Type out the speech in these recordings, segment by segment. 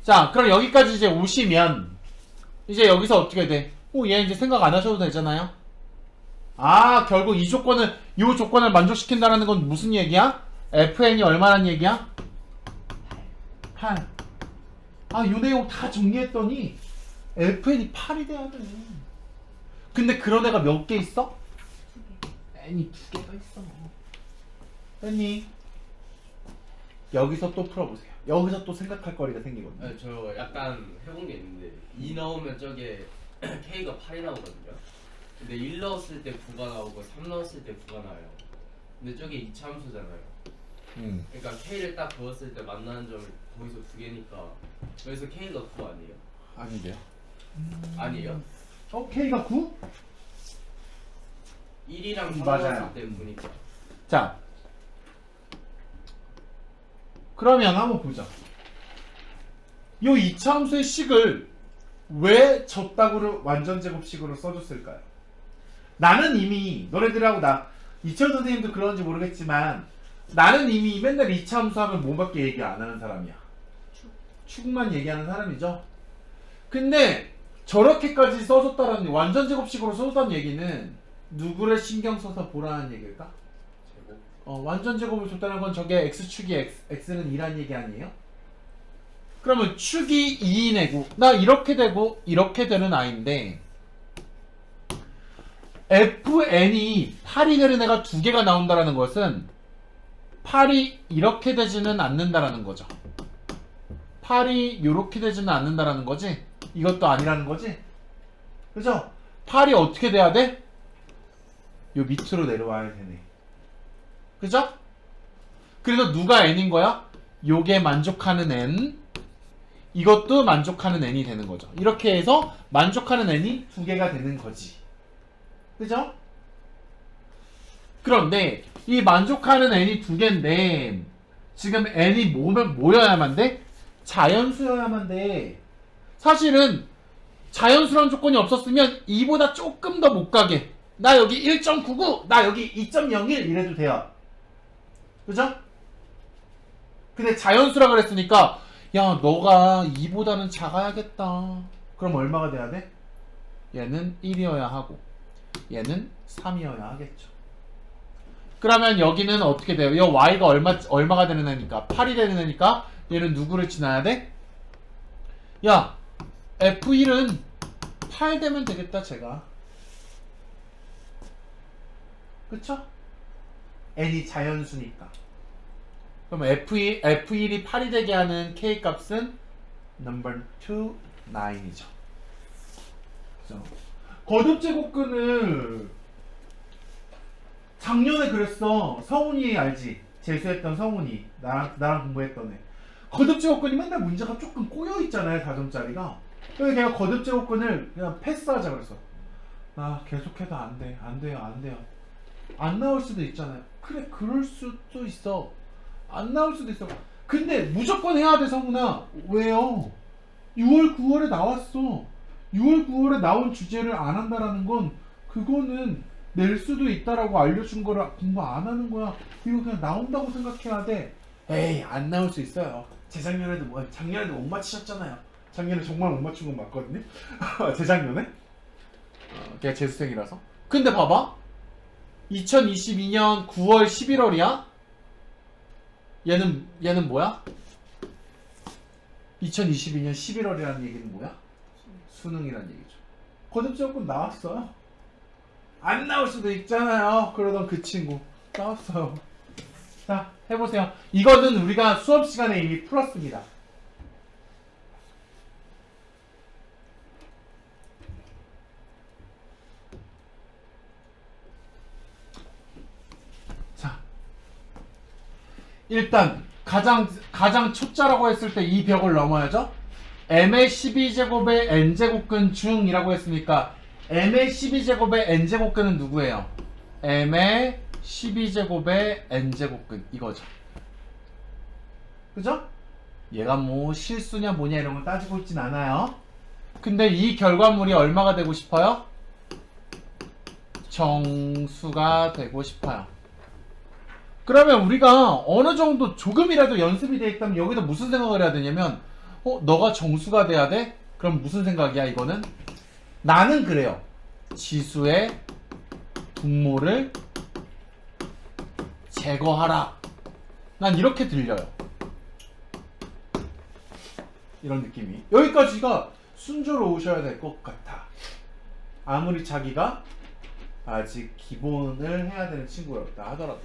자, 그럼 여기까지 이제 오시면 이제 여기서 어떻게 돼? 얘 이제 생각 안 하셔도 되잖아요. 아, 결국 이 조건을 만족시킨다는 건 무슨 얘기야? fn이 얼마란 얘기야? 8. 아, 요 내용 다 정리했더니 fn이 8이 돼야 돼. 근데 그런 애가 몇 개 있어? n이 2개가 있어. 됐니? 여기서 또 풀어보세요. 여기서 또 생각할 거리가 생기거든요. 네, 저 약간 해본 게 있는데 2 넣으면 저게 K가 8이 나오거든요. 근데 1 넣었을 때 9가 나오고 3 넣었을 때 9가 나와요. 근데 저게 이차함수잖아요. 그러니까 K를 딱 그었을 때 만나는 점이 거기서 2개니까 그래서 K가 9 아니에요? 아닌데요? 아니에요? K가 9? 1이랑 3 맞아요. 넣었을 때 9니까. 자, 그러면 한번 보자. 요 2차 함수의 식을 왜 졌다고를 완전 제곱식으로 써줬을까요? 나는 이미 너네들하고 이철 선생님도 그런지 모르겠지만 나는 이미 맨날 2차 함수 하면 뭐밖에 얘기 안 하는 사람이야. 축만 얘기하는 사람이죠. 근데 저렇게까지 써줬다라는 완전 제곱식으로 써줬다는 얘기는 누구를 신경 써서 보라는 얘기일까? 제곱? 완전 제곱을 줬다는 건 저게 x축이 x는 2란 얘기 아니에요? 그러면 축이 2인 애고 나 이렇게 되고 이렇게 되는 아이인데 fn이 8이 되는 애가 2개가 나온다는 것은 8이 이렇게 되지는 않는다라는 거죠. 8이 이렇게 되지는 않는다라는 거지. 이것도 아니라는 거지. 그죠? 8이 어떻게 돼야 돼? 요 밑으로 내려와야 되네. 그죠? 그래서 누가 n인 거야? 요게 만족하는 n, 이것도 만족하는 n이 되는 거죠. 이렇게 해서 만족하는 n이 2개가 되는 거지. 그죠? 그런데 이 만족하는 n이 2개인데 지금 n이 뭐여야만 돼? 자연수여야만 돼. 사실은 자연수란 조건이 없었으면 2보다 조금 더 못 가게, 나 여기 1.99, 나 여기 2.01 이래도 돼요. 그죠? 근데 자연수라 그랬으니까 야, 너가 2보다는 작아야겠다. 그럼 얼마가 돼야 돼? 얘는 1이어야 하고 얘는 3이어야 하겠죠. 그러면 여기는 어떻게 돼요? 이 y가 얼마가 되는 애니까 8이 되는 애니까 얘는 누구를 지나야 돼? 야, f1은 8 되면 되겠다, 제가. 그쵸? n이 자연수니까. 그럼 f1이 8이 되게 하는 k 값은 number 2, 9이죠. 그죠? 거듭제곱근을 작년에 그랬어. 성훈이 알지? 재수했던 성훈이. 나랑 공부했던 애. 거듭제곱근이 맨날 문제가 조금 꼬여있잖아요, 4점짜리가. 그래서 걔가 거듭제곱근을 그냥 패스하자 그랬어. 계속해도 안 돼요. 안 나올 수도 있잖아요. 그래, 그럴 수도 있어. 안 나올 수도 있어. 근데 무조건 해야 돼, 성훈아. 왜요? 6월, 9월에 나왔어. 6월, 9월에 나온 주제를 안 한다라는 건 그거는 낼 수도 있다라고 알려준 거라 공부 안 하는 거야. 이거 그냥 나온다고 생각해야 돼. 에이, 안 나올 수 있어요. 작년에도 못 맞히셨잖아요. 작년에 정말 못 맞춘 건 맞거든요. 재작년에. 걔가 재수생이라서. 근데 봐봐. 2022년 9월 11월이야? 얘는 뭐야? 2022년 11월이라는 얘기는 뭐야? 수능이라는 얘기죠. 거듭제곱근 나왔어요. 안 나올 수도 있잖아요. 그러던 그 친구 나왔어요. 자, 해보세요. 이거는 우리가 수업 시간에 이미 풀었습니다. 자, 일단 가장 초짜라고 했을 때 이 벽을 넘어야죠. m의 12제곱의 n제곱근 중이라고 했으니까 m의 12제곱의 n제곱근은 누구예요? m의 12제곱의 n제곱근 이거죠. 그죠? 얘가 뭐 실수냐 뭐냐 이런 거 따지고 있진 않아요. 근데 이 결과물이 얼마가 되고 싶어요? 정수가 되고 싶어요. 그러면 우리가 어느 정도 조금이라도 연습이 돼 있다면 여기서 무슨 생각을 해야 되냐면 너가 정수가 돼야 돼? 그럼 무슨 생각이야 이거는? 나는 그래요. 지수의 분모를 제거하라. 난 이렇게 들려요. 이런 느낌이. 여기까지가 순조로우셔야 될 것 같아. 아무리 자기가 아직 기본을 해야 되는 친구였다 하더라도.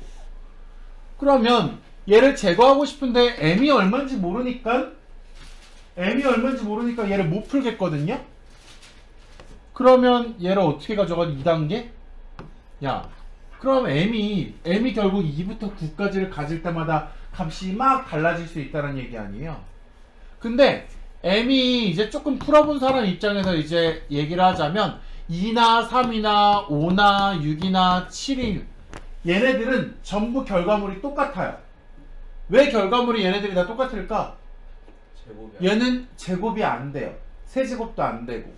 그러면 얘를 제거하고 싶은데 m이 얼마인지 모르니까 얘를 못 풀겠거든요. 그러면 얘를 어떻게 가져가? 2단계? 야, 그럼 m이 결국 2부터 9까지를 가질 때마다 값이 막 달라질 수 있다는 얘기 아니에요. 근데 m이 이제 조금 풀어본 사람 입장에서 이제 얘기를 하자면 2나 3이나 5나 6이나 7인 얘네들은 전부 결과물이 똑같아요. 왜 결과물이 얘네들이 다 똑같을까? 얘는 제곱이 안 돼요. 세제곱도 안 되고.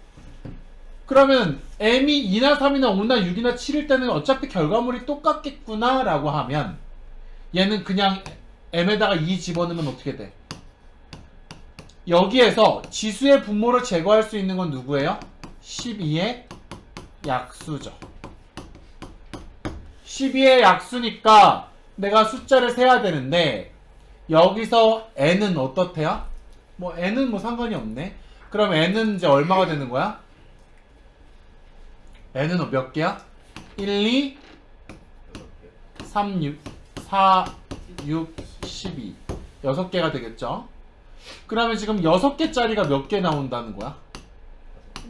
그러면 m이 2나 3이나 5나 6이나 7일 때는 어차피 결과물이 똑같겠구나 라고 하면 얘는 그냥 m에다가 2 집어넣으면 어떻게 돼? 여기에서 지수의 분모를 제거할 수 있는 건 누구예요? 12의 약수죠. 12의 약수니까 내가 숫자를 세야 되는데 여기서 n은 어떻대요? 뭐 n은 뭐 상관이 없네. 그럼 n은 이제 얼마가 되는 거야? n은 몇 개야? 1, 2, 3, 6, 4, 6, 12 6개가 되겠죠? 그러면 지금 6개짜리가 몇 개 나온다는 거야?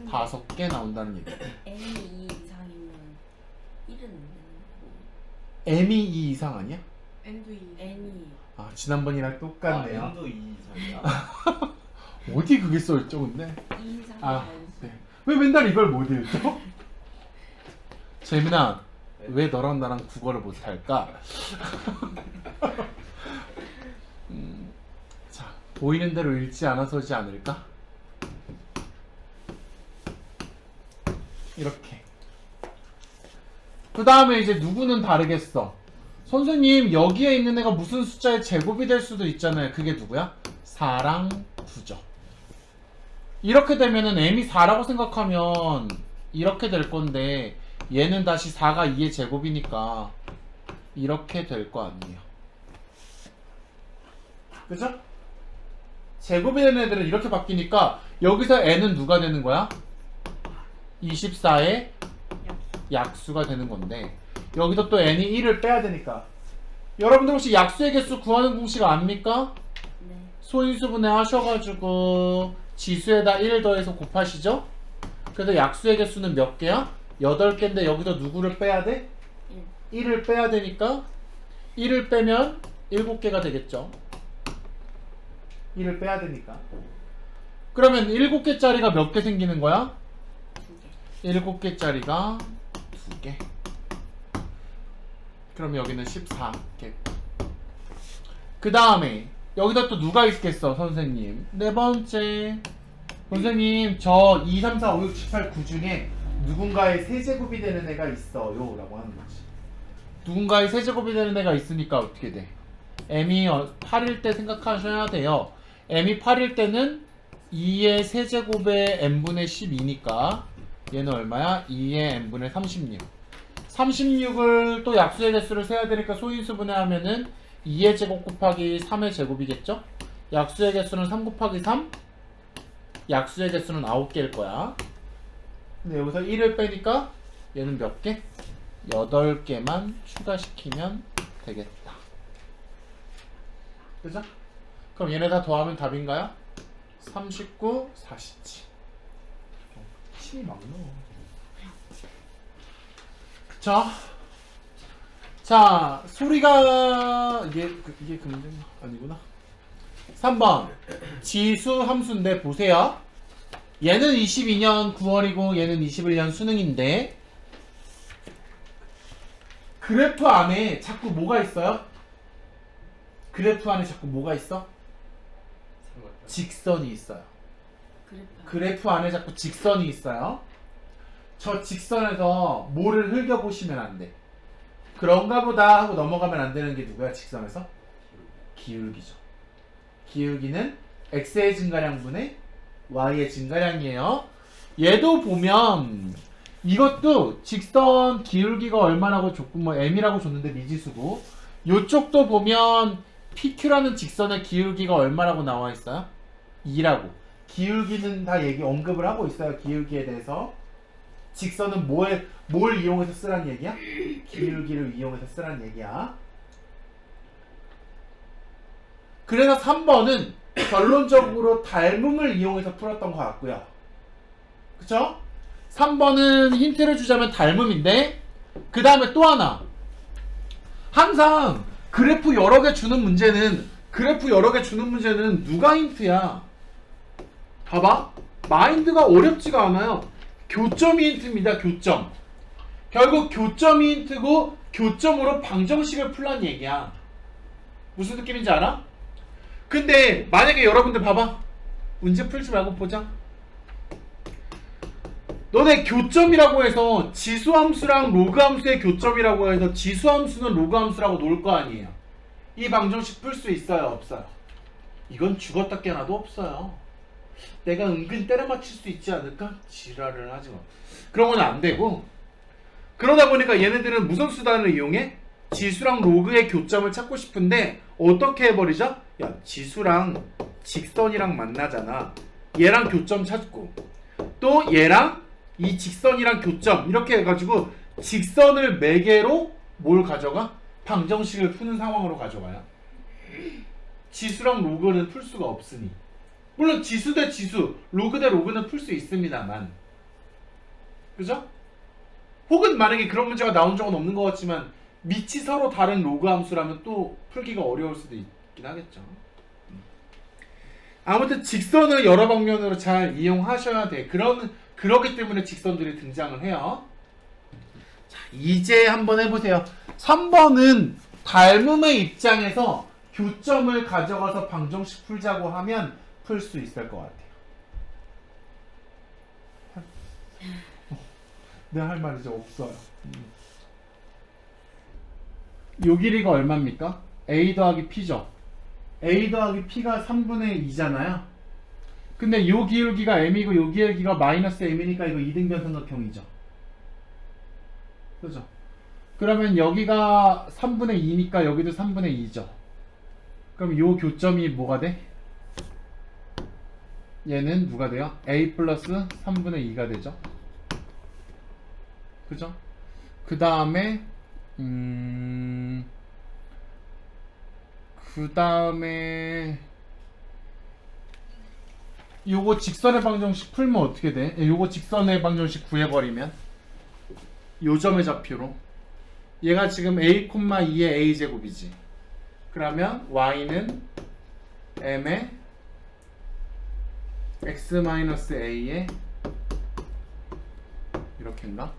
5개 나온다는 얘기. N이 2 이상이면 1은 m이 2 이상 아니야? N도 2. N이 아, 지난번이랑 똑같네요. N도 2 이상이야. 어디 그게 써있죠 근데? 2 이상이 아, 아니지. 네. 왜 맨날 이걸 못 읽죠? 재민아, 왜 너랑 나랑 국어를 못할까? 자, 보이는 대로 읽지 않아서지 않을까? 이렇게. 그 다음에 이제 누구는 다르겠어? 선생님, 여기에 있는 애가 무슨 숫자의 제곱이 될 수도 있잖아요. 그게 누구야? 4랑 9죠. 이렇게 되면은 m이 4라고 생각하면 이렇게 될 건데 얘는 다시 4가 2의 제곱이니까 이렇게 될 거 아니에요. 그죠? 제곱이 되는 애들은 이렇게 바뀌니까 여기서 n은 누가 되는 거야? 24의 약수가 되는 건데 여기서 또 n이 1을 빼야 되니까 여러분들 혹시 약수의 개수 구하는 공식 압니까? 네. 소인수분해 하셔가지고 지수에다 1 더해서 곱하시죠? 그래서 약수의 개수는 몇 개야? 8개인데 여기서 누구를 빼야 돼? 1을 빼야 되니까 1을 빼면 7개가 되겠죠. 1을 빼야 되니까. 그러면 7개짜리가 몇 개 생기는 거야? 2개. 7개짜리가 2개. 그럼 여기는 14개. 그 다음에 여기다 또 누가 있겠어 선생님? 네 번째. 선생님 저 2, 3, 4, 5, 6, 7, 8, 9 중에 누군가의 세제곱이 되는 애가 있어요 라고 하는 거지. 누군가의 세제곱이 되는 애가 있으니까 어떻게 돼? m이 8일 때 생각하셔야 돼요. m이 8일 때는 2의 세제곱의 n분의 12니까 얘는 얼마야? 2의 n분의 36. 36을 또 약수의 개수를 세야 되니까 소인수분해 하면은 2의 제곱 곱하기 3의 제곱이겠죠? 약수의 개수는 3 곱하기 3? 약수의 개수는 9개일 거야. 근데 여기서 1을 빼니까 얘는 몇 개? 8개만 추가시키면 되겠다. 그죠? 그럼 얘네 다 더하면 답인가요? 39, 47. 침이 막 넣어. 그쵸? 자, 소리가 이게 그 문제가 아니구나. 3번 지수 함수인데 보세요. 얘는 22년 9월이고 얘는 21년 수능인데 그래프 안에 자꾸 뭐가 있어요? 그래프 안에 자꾸 뭐가 있어? 직선이 있어요. 그래프 안에 자꾸 직선이 있어요. 저 직선에서 뭐를 흘겨보시면 안 돼. 그런가 보다 하고 넘어가면 안 되는 게 누구야? 직선에서? 기울기죠. 기울기는 x의 증가량분의 y의 증가량이에요. 얘도 보면 이것도 직선 기울기가 얼마라고 줬고 뭐 m이라고 줬는데 미지수고, 요쪽도 보면 PQ라는 직선의 기울기가 얼마라고 나와 있어요? 2라고. 기울기는 다 언급을 하고 있어요. 기울기에 대해서. 직선은 뭘 이용해서 쓰란 얘기야? 기울기를 이용해서 쓰란 얘기야. 그래서 3번은 결론적으로 닮음을 이용해서 풀었던 것 같고요. 그쵸? 3번은 힌트를 주자면 닮음인데, 그 다음에 또 하나. 항상 그래프 여러 개 주는 문제는 누가 힌트야? 봐봐. 마인드가 어렵지가 않아요. 교점이 힌트입니다. 교점. 결국 교점이 힌트고 교점으로 방정식을 풀란 얘기야. 무슨 느낌인지 알아? 근데 만약에 여러분들 봐봐. 문제 풀지 말고 보자. 너네 교점이라고 해서 지수함수랑 로그함수의 교점이라고 해서 지수함수는 로그함수라고 놓을 거 아니에요. 이 방정식 풀 수 있어요? 없어요? 이건 죽었다 깨나도 없어요. 내가 은근 때려 맞힐 수 있지 않을까? 지랄을 하지 마. 그런 건 안 되고, 그러다 보니까 얘네들은 무슨 수단을 이용해? 지수랑 로그의 교점을 찾고 싶은데 어떻게 해버리죠? 야, 지수랑 직선이랑 만나잖아. 얘랑 교점 찾고 또 얘랑 이 직선이랑 교점 이렇게 해가지고 직선을 매개로 뭘 가져가? 방정식을 푸는 상황으로 가져가요. 지수랑 로그는 풀 수가 없으니. 물론 지수 대 지수, 로그 대 로그는 풀 수 있습니다만, 그죠? 혹은 만약에 그런 문제가 나온 적은 없는 것 같지만 밑이 서로 다른 로그 함수라면 또 풀기가 어려울 수도 있긴 하겠죠. 아무튼 직선을 여러 방면으로 잘 이용하셔야 돼. 그러기 때문에 직선들이 등장을 해요. 자, 이제 한번 해보세요. 3번은 닮음의 입장에서 교점을 가져가서 방정식 풀자고 하면 풀 수 있을 것 같아요. 내가 할 말이 이제 없어요. 요 길이가 얼마입니까? A 더하기 P죠. A 더하기 P가 3분의 2잖아요. 근데 요 기울기가 M이고 요 기울기가 마이너스 M이니까 이거 이등변 삼각형이죠. 그죠? 그러면 여기가 3분의 2니까 여기도 3분의 2죠. 그럼 요 교점이 뭐가 돼? 얘는 누가 돼요? A 플러스 3분의 2가 되죠. 그죠? 그 다음에 요거 직선의 방정식 풀면 어떻게 돼? 요거 직선의 방정식 구해버리면 요 점의 좌표로 얘가 지금 a, 2의 a제곱이지. 그러면 y는 m의 x-a의 이렇게인가?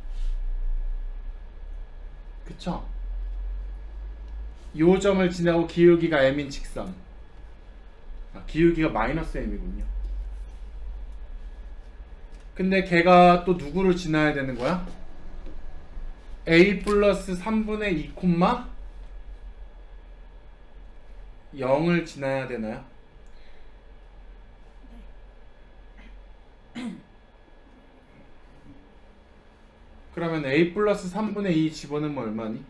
그쵸? 요 점을 지나고 기울기가 m인 직선. 기울기가 마이너스 m이군요. 근데 걔가 또 누구를 지나야 되는 거야? a 플러스 3분의 2 콤마 0을 지나야 되나요? 그러면 a 플러스 3분의 2 집어넣으면 얼마니?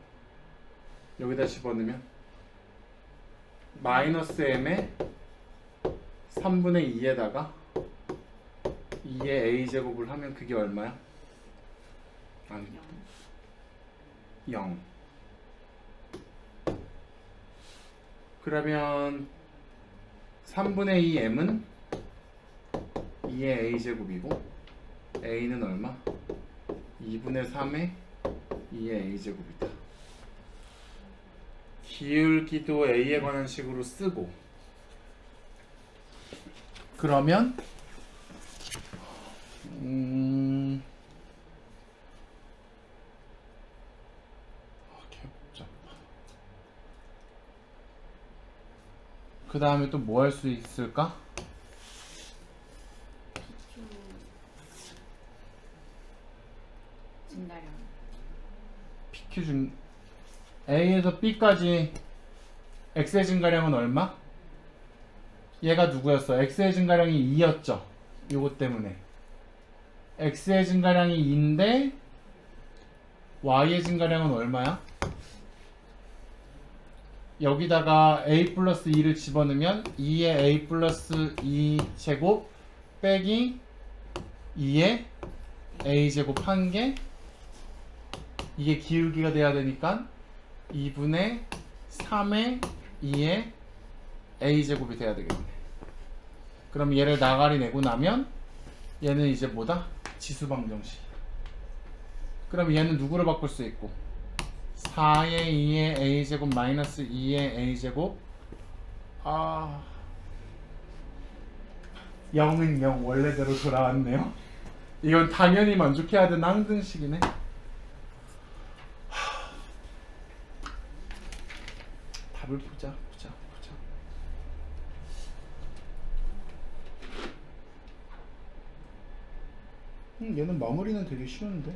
여기다 집어넣으면 마이너스 m의 3분의 2에다가 2의 a제곱을 하면 그게 얼마야? 아니 0. 그러면 3분의 2 m은 2의 a제곱이고 a는 얼마? 2분의 3의 2의 a제곱이다. 기울기도 a에 관한 식으로 쓰고, 그러면 그 다음에 또 뭐 할 수 있을까? PQ 증가량. PQ 중 A에서 B까지 X의 증가량은 얼마? 얘가 누구였어? x의 증가량이 2였죠. 요거 때문에 x의 증가량이 2인데 y의 증가량은 얼마야? 여기다가 a 플러스 2를 집어넣으면 2의 a 플러스 2 제곱 빼기 2의 a 제곱 한 개, 이게 기울기가 돼야 되니까 2분의 3의 2의 a 제곱이 돼야 되겠네. 그럼 얘를 나가리 내고 나면 얘는 이제 뭐다? 지수방정식. 그럼 얘는 누구로 바꿀 수 있고 4의 2의 a 제곱 마이너스 2의 a 제곱 0은 0 원래대로 돌아왔네요. 이건 당연히 만족해야 되는 항등식이네. 답을 보자. 얘는 마무리는 되게 쉬운데.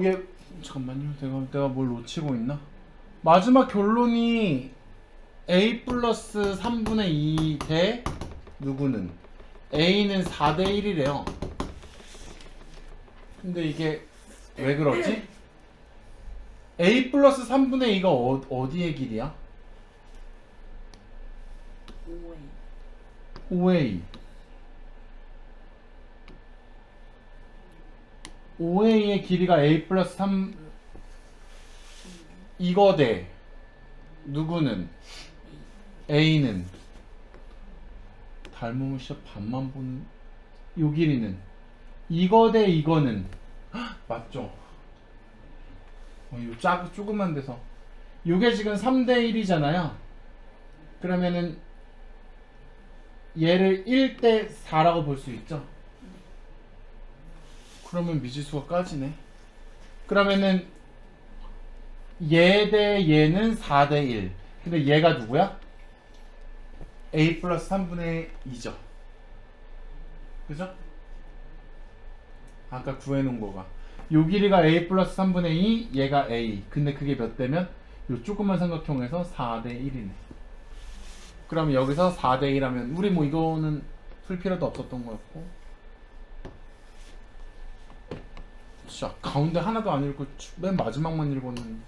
얘 잠깐만요. 내가 뭘 놓치고 있나? 마지막 결론이 a 플러스 3분의 2 대 누구는? a는 4대 1이래요. 근데 이게 왜 그러지? a 플러스 3분의 2가 어디의 길이야? 5A. 5a. 5a의 길이가 a 플러스 3 이거 대 누구는? a는 닮으면 진짜 반만 보는 요 길이는 이거 대 이거는 맞죠? 요 조그만 데서 요게 지금 3대 1이잖아요. 그러면은 얘를 1대 4라고 볼 수 있죠? 그러면 미지수가 까지네. 그러면은 얘 대 얘는 4대 1. 근데 얘가 누구야? a 플러스 3분의 2죠. 그죠? 아까 구해놓은 거가 요 길이가 a 플러스 3분의 2, 얘가 a. 근데 그게 몇 대면? 요 조그만 삼각형에서 4대 1이네. 그럼 여기서 4대 1하면 우리 뭐 이거는 풀 필요도 없었던 거였고, 진짜 가운데 하나도 안 읽고 맨 마지막만 읽었는데.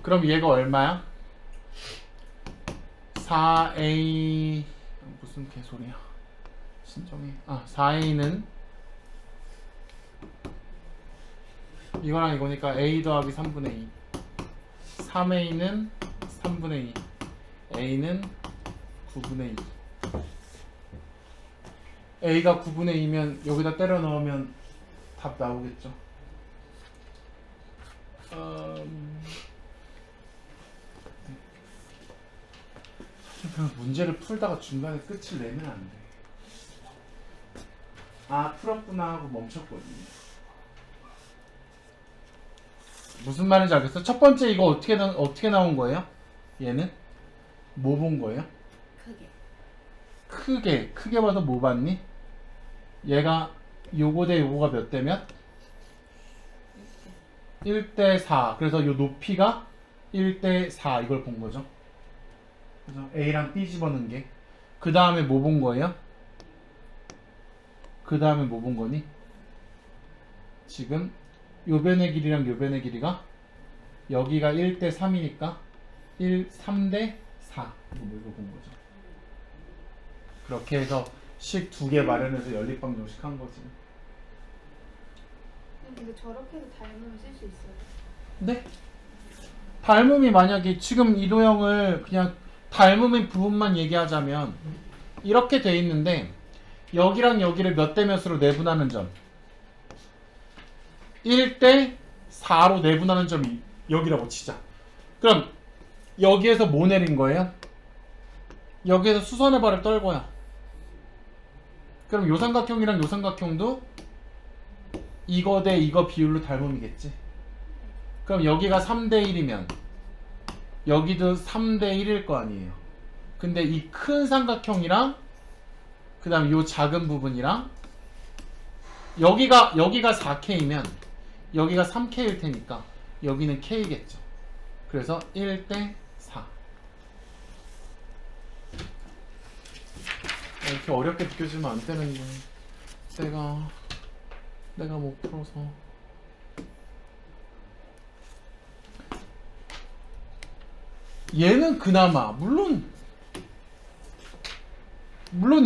그럼 얘가 얼마야? 4a 무슨 개소리야. 신정해. 4a는 이거랑 이거니까 a 더하기 3분의 2. 3a는 3분의 2. a는 9분의 2. a가 9분의 2면 여기다 때려 넣으면 답 나오겠죠. 그냥 문제를 풀다가 중간에 끝을 내면 안 돼. 풀었구나 하고 멈췄거든요. 무슨 말인지 알겠어? 첫 번째 이거 어떻게 나온 거예요? 얘는 뭐 본 거예요? 크게 봐서 뭐 봤니? 얘가 요거 대 요거가 몇 대면? 1대 4. 그래서 요 높이가 1대 4 이걸 본 거죠. 그래서 A랑 B 집어넣은 게. 그 다음에 뭐 본 거예요? 그 다음에 뭐 본 거니? 지금 요 변의 길이랑 요 변의 길이가 여기가 1대 3이니까 3대 4 이거 본 거죠. 그렇게 해서 식 2개 마련해서 연립방정식 한 거지. 근데 저렇게도 닮으면 쓸 수 있어요? 네? 닮음이 만약에 지금 이 도형을 그냥 닮음의 부분만 얘기하자면 이렇게 돼 있는데 여기랑 여기를 몇 대 몇으로 내분하는 점 1대 4로 내분하는 점이 여기라고 치자. 그럼 여기에서 뭐 내린 거예요? 여기에서 수선의 발을 떨고요. 그럼 요 삼각형이랑 요 삼각형도 이거 대 이거 비율로 닮음이겠지. 그럼 여기가 3대 1이면 여기도 3대 1일 거 아니에요. 근데 이 큰 삼각형이랑 그 다음 요 작은 부분이랑 여기가 4K면 여기가 3K일 테니까 여기는 K겠죠. 그래서 1대 4. 이렇게 어렵게 느껴지면 안 되는데 내가 못 풀어서. 얘는 그나마 물론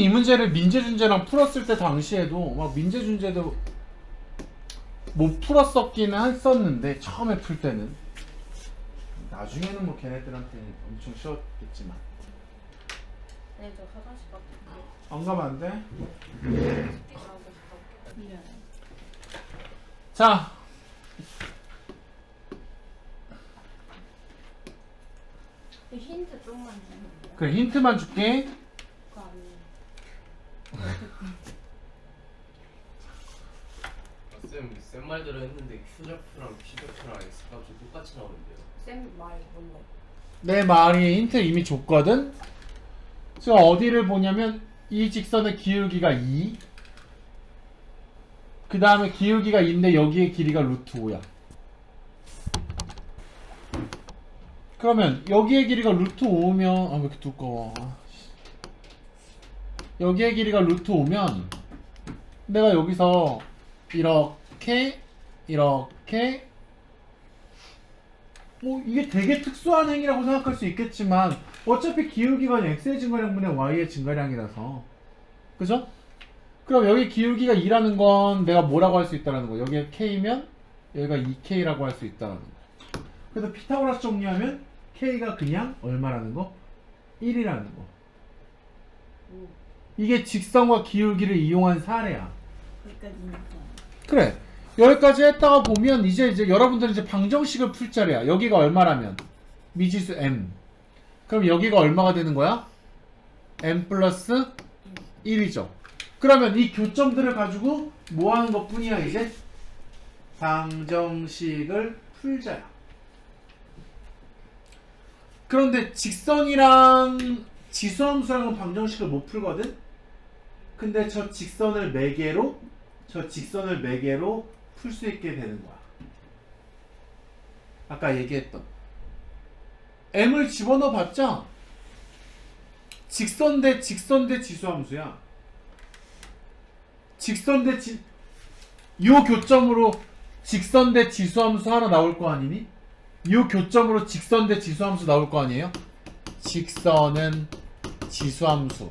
이 문제를 민재준재랑 풀었을 때 당시에도 막 민재준재도 못 풀었었기는 했었는데 처음에 풀 때는. 나중에는 뭐 걔네들한테 엄청 쉬웠겠지만. 네, 저 화장실 갔다 올게요. 안 가면 안 돼? 스피커하고 싶어. 미안해. 자, 힌트 좀만 주면 돼요? 그래 힌트만 줄게. 그거 아니에요. 쌤 말대로 했는데 Q좌표랑 P좌표랑 X값이 똑같이 나오는데요. 쌤 말 뭔데? 내 말이 힌트 이미 줬거든. 지금 어디를 보냐면 이 직선의 기울기가 2. 그 다음에 기울기가 2인데 여기의 길이가 루트 5야. 그러면 여기의 길이가 루트 5면 아 왜 이렇게 두꺼워. 여기의 길이가 루트 5면 내가 여기서 이렇게 뭐 이게 되게 특수한 행위라고 생각할 수 있겠지만 어차피 기울기가 x의 증가량분의 y의 증가량이라서 그죠? 그럼 여기 기울기가 2라는 건 내가 뭐라고 할 수 있다는 거. 여기가 k면 여기가 2k라고 할 수 있다는 거. 그래서 피타고라스 정리하면 k가 그냥 얼마라는 거? 1이라는 거. 이게 직선과 기울기를 이용한 사례야. 거기까지니까. 그래. 여기까지 했다가 보면 이제 여러분들은 이제 방정식을 풀 차례야. 여기가 얼마라면 미지수 m. 그럼 여기가 얼마가 되는 거야? m 플러스 1이죠. 그러면 이 교점들을 가지고 뭐 하는 것 뿐이야 이제? 방정식을 풀자야. 그런데 직선이랑 지수함수랑은 방정식을 못 풀거든? 근데 저 직선을 매개로 풀 수 있게 되는 거야. 아까 얘기했던 m을 집어넣어 봤자 직선 대 지수함수야. 요 교점으로 직선 대 지수함수 하나 나올 거 아니니? 요 교점으로 직선 대 지수함수 나올 거 아니에요? 직선은 지수함수.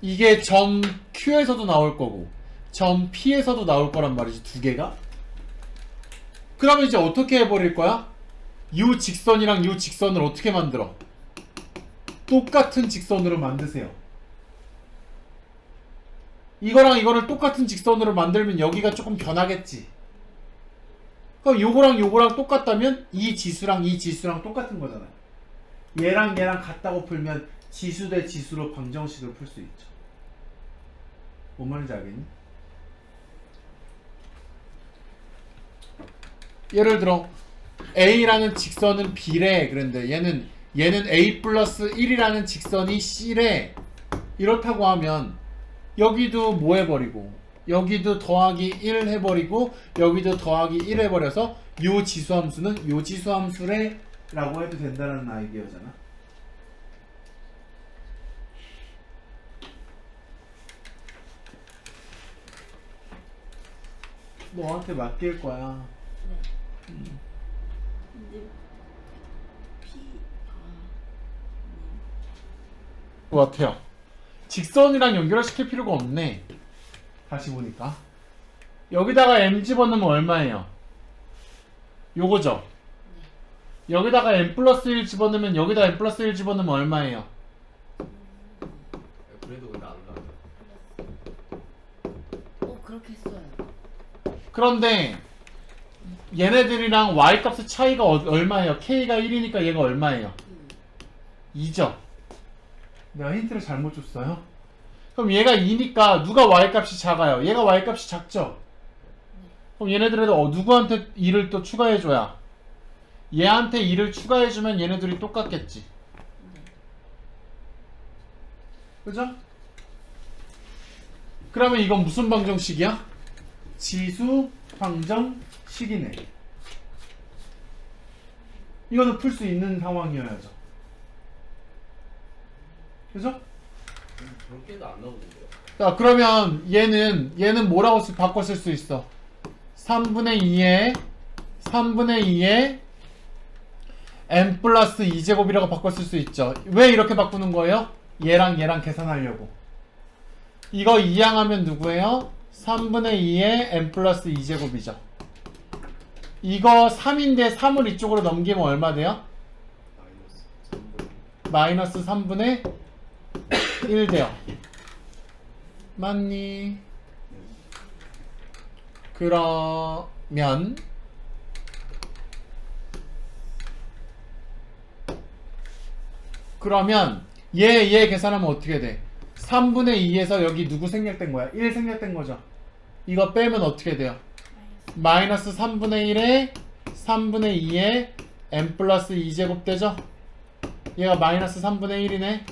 이게 점 Q에서도 나올 거고 점 P에서도 나올 거란 말이지, 두 개가. 그러면 이제 어떻게 해버릴 거야? 요 직선이랑 요 직선을 어떻게 만들어? 똑같은 직선으로 만드세요. 이거랑 이거를 똑같은 직선으로 만들면 여기가 조금 변하겠지. 그럼 요거랑 똑같다면 이 지수랑 똑같은 거잖아요. 얘랑 같다고 풀면 지수 대 지수로 방정식을 풀 수 있죠. 뭔 말인지 알겠니? 예를 들어 A라는 직선은 B래 그런데 얘는 A 플러스 1이라는 직선이 C래. 이렇다고 하면 여기도 뭐 해버리고 여기도 더하기 1 해버리고 여기도 더하기 1 해버려서 요 지수함수는 요 지수함수래 라고 해도 된다는 아이디어잖아. 너한테 맡길 거야. 근데 것 같아요. 직선이랑 연결을 시킬 필요가 없네. 다시 보니까 여기다가 m 집어넣으면 얼마예요? 요거죠? 여기다가 m 플러스 1 집어넣으면 여기다 m 플러스 1 집어넣으면 얼마예요? 그래도 근데 안 나와요. 그렇게 했어요. 그런데 얘네들이랑 y 값의 차이가 얼마예요? k가 1이니까 얘가 얼마예요? 2죠? 내가 힌트를 잘못 줬어요? 그럼 얘가 2니까 누가 y 값이 작아요? 얘가 y 값이 작죠? 그럼 얘네들에도 누구한테 2를 또 추가해줘야 얘한테 2를 추가해주면 얘네들이 똑같겠지. 그죠? 그러면 이건 무슨 방정식이야? 지수 방정식이네. 이거는 풀 수 있는 상황이어야죠. 그죠? 저렇게도 안 나오는데요. 자, 그러면 얘는 뭐라고 바꿔 쓸 수 있어? 3분의 2에 n 플러스 2제곱이라고 바꿔 쓸 수 있죠. 왜 이렇게 바꾸는 거예요? 얘랑 계산하려고. 이거 이항하면 누구예요? 3분의 2에 n 플러스 2제곱이죠. 이거 3인데 3을 이쪽으로 넘기면 얼마 돼요? 마이너스 3분의 1 돼요. 맞니? 그러면 얘 계산하면 어떻게 돼? 3분의 2에서 여기 누구 생략된 거야? 1 생략된 거죠. 이거 빼면 어떻게 돼요? 마이너스 3분의 1에 3분의 2에 n 플러스 2제곱 되죠? 얘가 마이너스 3분의 1이네.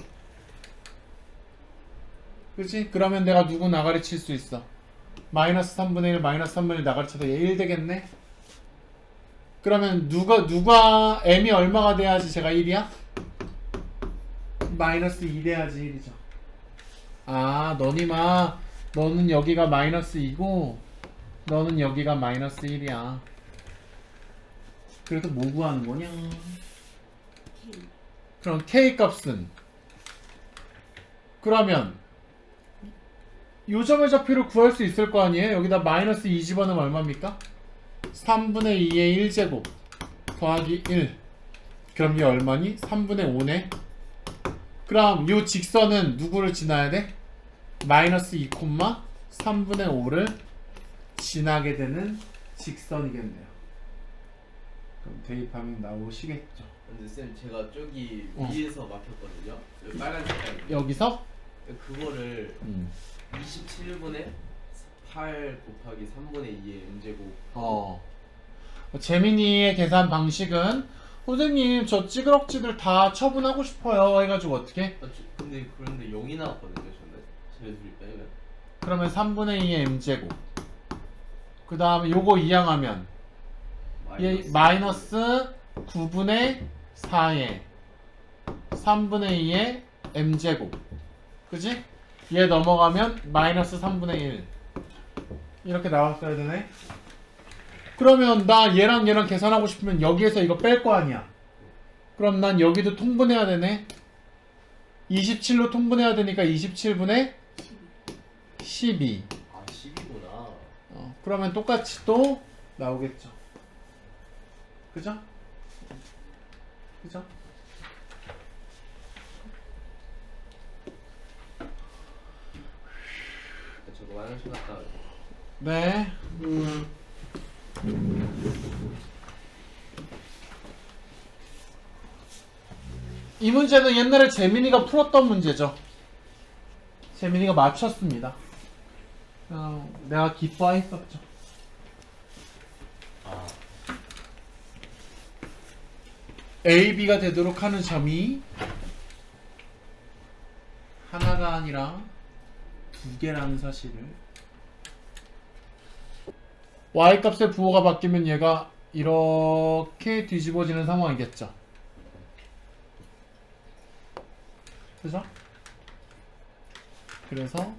그치? 그러면 내가 누구 나가리 칠 수 있어? 마이너스 3분의 1, 마이너스 3분의 1 나가리 쳐도 얘 1 되겠네? 그러면 누가 m이 얼마가 돼야지 제가 1이야? 마이너스 2 돼야지 1이죠. 아, 너는 여기가 마이너스 2고 너는 여기가 마이너스 1이야. 그래도 뭐 구하는 거냐? K. 그럼 k 값은 그러면 요점의 좌표를 구할 수 있을 거 아니에요? 여기다 마이너스 2 집어넣으면 얼마입니까? 3분의 2의 1제곱 더하기 1. 그럼 이게 얼마니? 3분의 5네. 그럼 이 직선은 누구를 지나야 돼? 마이너스 2, 3분의 5를 지나게 되는 직선이겠네요. 그럼 대입하면 나오시겠죠. 근데 쌤 제가 저기 어. 위에서 막혔거든요. 여기 빨간 색깔. 여기서 그거를 27분의 8 곱하기 3분의 2의 n제곱. 재민이의 계산 방식은 선생님 저 찌그럭지들 다 처분하고 싶어요 해가지고 어떻게? 근데 그런데 0이 나왔거든요 저는. 쟤네 둘이 빼면. 그러면 3분의 2의 m제곱 그 다음에 요거 이항하면 얘 마이너스 9분의 4에 3분의 2의 m제곱 그지? 얘 넘어가면 마이너스 3분의 1 이렇게 나왔어야 되네. 그러면 나 얘랑 계산하고 싶으면 여기에서 이거 뺄 거 아니야. 그럼 난 여기도 통분해야 되네. 27로 통분해야 되니까 27분의 12. 아 10이구나. 그러면 똑같이 또 나오겠죠. 그죠? 그죠? 저거 화장실 갔다 와요. 네. 이 문제는 옛날에 재민이가 풀었던 문제죠. 재민이가 맞췄습니다. 내가 기뻐했었죠. 아 A, B가 되도록 하는 점이 하나가 아니라 두 개라는 사실을. Y값의 부호가 바뀌면 얘가 이렇게 뒤집어지는 상황이겠죠. 그죠? 그래서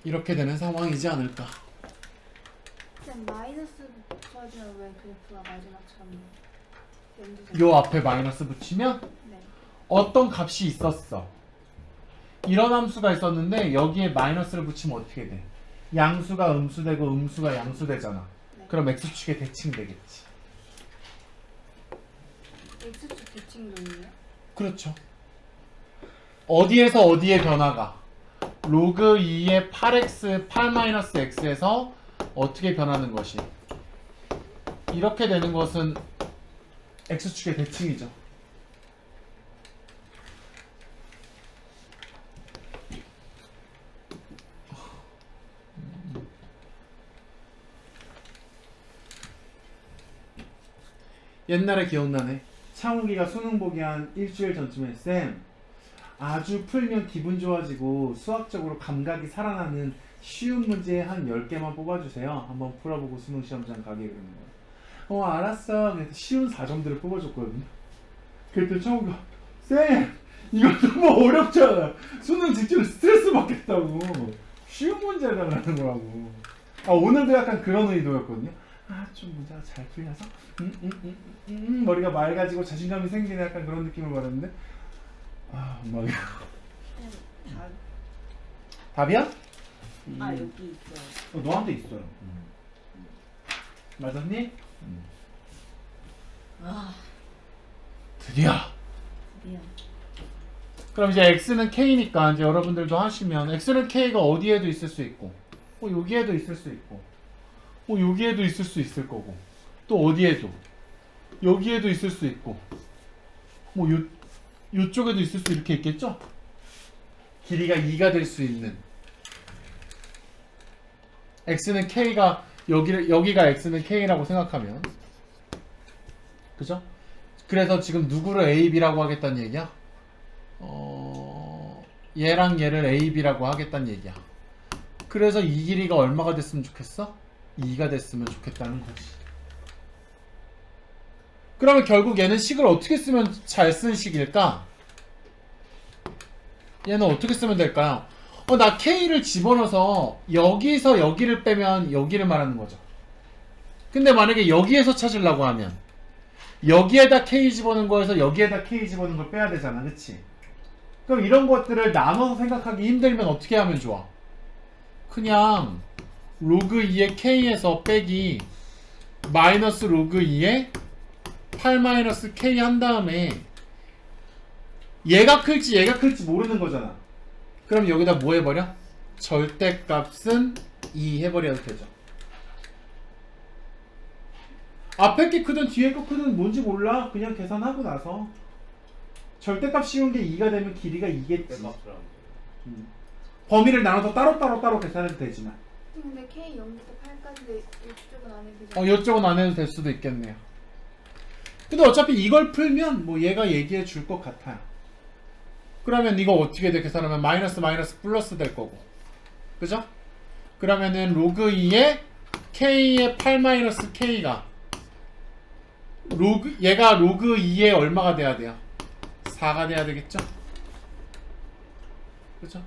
이렇게 되는 상황이지 않을까. 쌤 마이너스 붙여주면 왜 그래프가 마지막처럼 요 앞에 마이너스 붙이면 네. 어떤 값이 있었어. 이런 함수가 있었는데 여기에 마이너스를 붙이면 어떻게 돼? 양수가 음수되고 음수가 양수되잖아. 네. 그럼 x축의 대칭 되겠지. x축 대칭도이에요? 그렇죠. 어디에서 어디에 변화가? 로그 2의 8x, 8-x에서 어떻게 변하는 것이? 이렇게 되는 것은 x축의 대칭이죠. 옛날에 기억나네. 창욱이가 수능 보기 한 일주일 전쯤에 쌤 아주 풀면 기분 좋아지고 수학적으로 감각이 살아나는 쉬운 문제 한 10개만 뽑아주세요. 한번 풀어보고 수능 시험장 가게 그러는 거야. 알았어. 그래서 쉬운 4점들을 뽑아줬거든요. 그랬더니 창욱이가 쌤 이거 너무 어렵잖아. 수능 직전에 스트레스 받겠다고. 쉬운 문제 해달라는 거라고. 오늘도 약간 그런 의도였거든요. 좀 문제가 잘 풀려서 머리가 맑아지고 자신감이 생기는 약간 그런 느낌을 받았는데 엉망이야. 답. 답이야? 여기 있어요. 너한테 있어요. 맞았니? 드디어. 드디어. 그럼 이제 x는 k니까 이제 여러분들도 하시면 x는 k가 어디에도 있을 수 있고 여기에도 있을 수 있고 여기에도 있을 수 있을 거고 또 어디에도 여기에도 있을 수 있고 요쪽에도 있을 수 이렇게 있겠죠? 길이가 2가 될 수 있는 x는 k가 여기가 x는 k라고 생각하면 그죠? 그래서 지금 누구를 a, b라고 하겠다는 얘기야? 얘랑 얘를 a, b라고 하겠다는 얘기야. 그래서 이 길이가 얼마가 됐으면 좋겠어? 2가 됐으면 좋겠다는 거지. 그러면 결국 얘는 식을 어떻게 쓰면 잘 쓴 식일까? 얘는 어떻게 쓰면 될까요? 나 k를 집어넣어서 여기서 여기를 빼면 여기를 말하는 거죠. 근데 만약에 여기에서 찾으려고 하면 여기에다 k 집어넣은 거에서 여기에다 k 집어넣은 걸 빼야 되잖아. 그치? 그럼 이런 것들을 나눠서 생각하기 힘들면 어떻게 하면 좋아? 그냥 로그 2의 k에서 빼기 마이너스 로그 2의 8 마이너스 k 한 다음에 얘가 클지 얘가 클지 모르는 거잖아. 그럼 여기다 뭐 해버려? 절대값은 2 해버려도 되죠. 앞에 게 크든 뒤에 거 크든 뭔지 몰라. 그냥 계산하고 나서 절대값 씌운 게 2가 되면 길이가 2겠지. 빼박수라는 범위를 나눠서 따로 계산해도 되지만 근데 K 0부터 8까지 이쪽은 안 해도 되잖아. 이쪽은 안 해도 될 수도 있겠네요. 근데 어차피 이걸 풀면 뭐 얘가 얘기해 줄 것 같아요. 그러면 이거 어떻게 돼? 계산하면 마이너스 마이너스 플러스 될 거고 그죠? 그러면은 로그 2의 k의 8 마이너스 k가 얘가 로그 2의 얼마가 돼야 돼요? 4가 돼야 되겠죠? 그죠?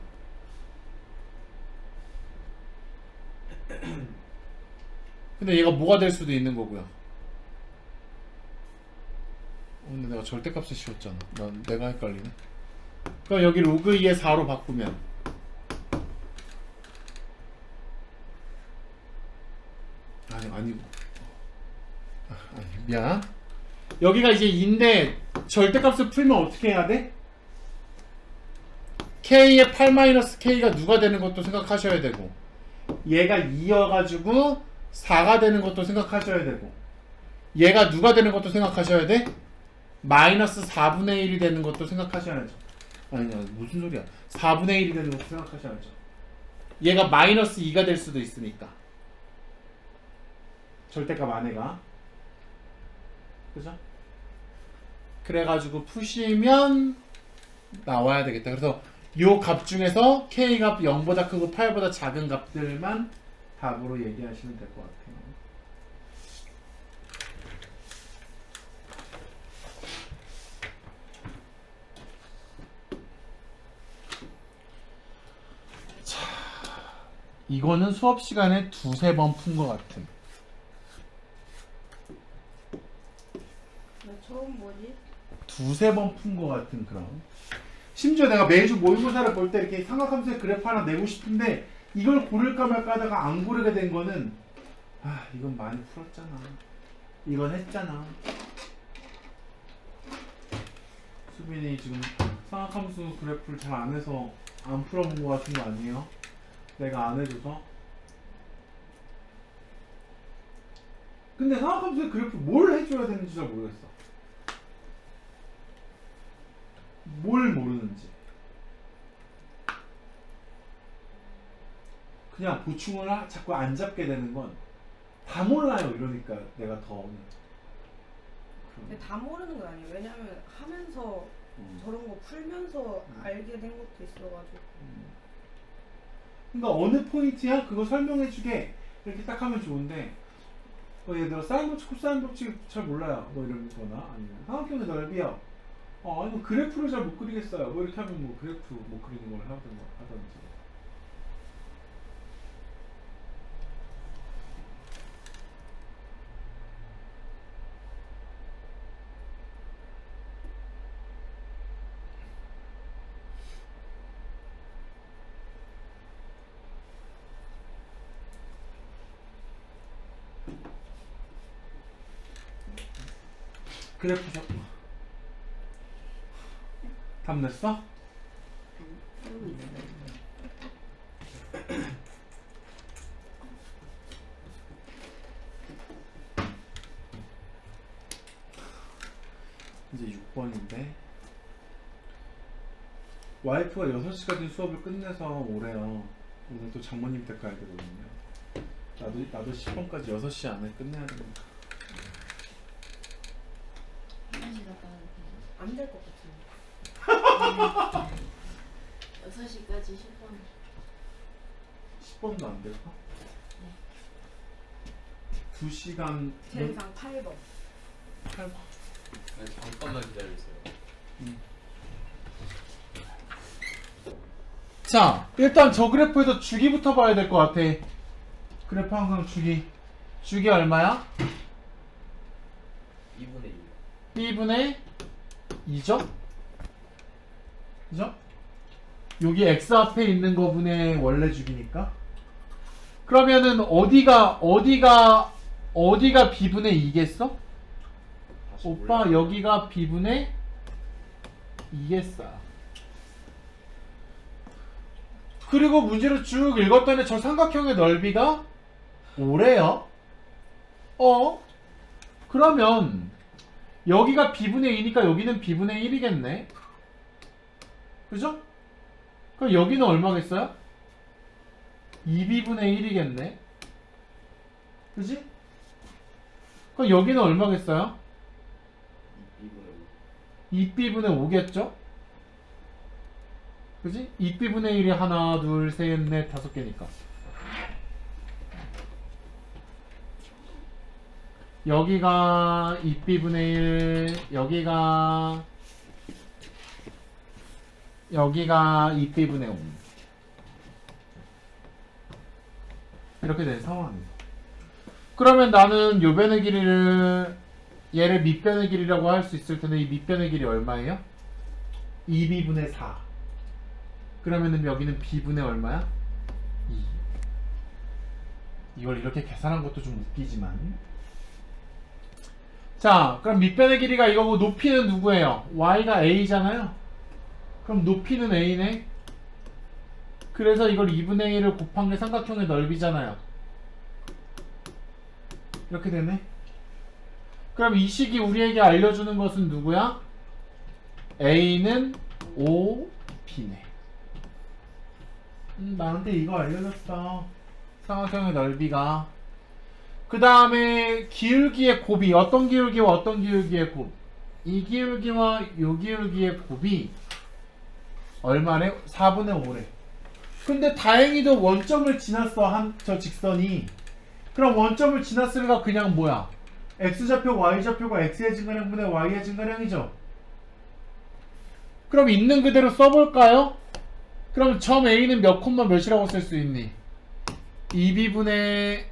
근데 얘가 뭐가 될 수도 있는 거고요. 근데 내가 절대값을 씌웠잖아. 내가 헷갈리네. 그럼 여기 로그 2의 4로 바꾸면 아니고 미안. 여기가 이제 2인데 절대값을 풀면 어떻게 해야 돼? k의 8-k가 누가 되는 것도 생각하셔야 되고 얘가 2여가지고 4가 되는 것도 생각하셔야 되고 얘가 누가 되는 것도 생각하셔야 돼? 마이너스 4분의 1이 되는 것도 생각하셔야죠. 아니야 무슨 소리야. 4분의 1이 되는 것도 생각하셔야죠. 얘가 마이너스 2가 될 수도 있으니까 절대값 안에가 그죠? 그래가지고 푸시면 나와야 되겠다. 그래서 요 값 중에서 k값 0보다 크고 8보다 작은 값들만 답으로 얘기하시면 될 것 같아요. 자, 이거는 수업 시간에 두세 번 푼 것 같은. 처음 뭐지? 두세 번 푼 것 같은 그런. 심지어 내가 매주 모의고사를 볼 때 이렇게 삼각함수의 그래프 하나 내고 싶은데 이걸 고를까 말까 하다가 안 고르게 된 거는 이건 많이 풀었잖아. 이건 했잖아. 수빈이 지금 삼각함수 그래프를 잘 안 해서 안 풀어본 것 같은 거 아니에요? 내가 안 해줘서. 근데 삼각함수의 그래프 뭘 해줘야 되는지 잘 모르겠어. 뭘 모르는지. 그냥 보충을 자꾸 안 잡게 되는 건 다 몰라요. 이러니까 내가 더 오늘 근데 다 모르는 건 아니에요. 왜냐면 하면서 저런 거 풀면서 알게 된 것도 있어가지고. 그러니까 어느 포인트야? 그거 설명해주게 이렇게 딱 하면 좋은데 예를 들어 사인 법칙, 코사인 법칙 잘 몰라요 뭐 이런 거나 아니면 삼각형의 넓이요 아니면 그래프를 잘 못 그리겠어요 뭐 이렇게 하면 뭐 그래프 못 그리는 걸 하든지 그래프죠. 답 냈어? 하고 있어요. 이제 6번인데 와이프가 6시까지 수업을 끝내서 오래요. 오늘 또 장모님 댁 가야 되거든요. 나도 10번까지 6시 안에 끝내야 됩니다. 화장실 갔다 와도 안 될 것 같은데. 돼요? 6시까지 10분 10번도 안 될까? 2시간 제일상 8번. 8번. 아니, 잠깐만 기다려주세요. 자, 일단 저 그래프에서 주기부터 봐야 될 것 같아. 그래프 항상 주기 얼마야? 2분의 2. b분의 2죠? 그죠? 여기 x 앞에 있는 거분의 원래 주기니까. 그러면은 어디가 b분의 2겠어? 오빠 여기가 b분의 2겠어. 그리고 문제를 쭉 읽었더니 저 삼각형의 넓이가 5래요. 그러면 여기가 b분의 2니까 여기는 b분의 1이겠네. 그죠? 그럼 여기는 얼마겠어요? 2b분의 1이겠네. 그지? 그럼 여기는 얼마겠어요? 2b분의 5겠죠? 그지? 2b분의 1이 하나, 둘, 셋, 넷, 5개니까. 여기가 2b분의 1, 여기가 2b분의 5. 이렇게 된 상황이에요. 그러면 나는 요 변의 길이를 얘를 밑변의 길이라고 할 수 있을 텐데 이 밑변의 길이 얼마예요? 2b분의 4. 그러면은 여기는 b분의 얼마야? 2. 이걸 이렇게 계산한 것도 좀 웃기지만. 자, 그럼 밑변의 길이가 이거고 높이는 누구예요? y가 a잖아요. 그럼 높이는 a네. 그래서 이걸 2분의 1을 곱한 게 삼각형의 넓이잖아요. 이렇게 되네. 그럼 이 식이 우리에게 알려주는 것은 누구야? a는 5b네. 나한테 이거 알려줬어. 삼각형의 넓이가. 그 다음에 기울기의 곱이 어떤 기울기와 어떤 기울기의 곱? 이 기울기와 이 기울기의 곱이 얼마래? 4분의 5래. 근데 다행히도 원점을 지났어. 저 직선이. 그럼 원점을 지났으니까 그냥 뭐야? x좌표, y좌표가 x의 증가량분의 y의 증가량이죠. 그럼 있는 그대로 써볼까요? 그럼 점 a는 몇 콤마 몇이라고 쓸 수 있니? 2b분의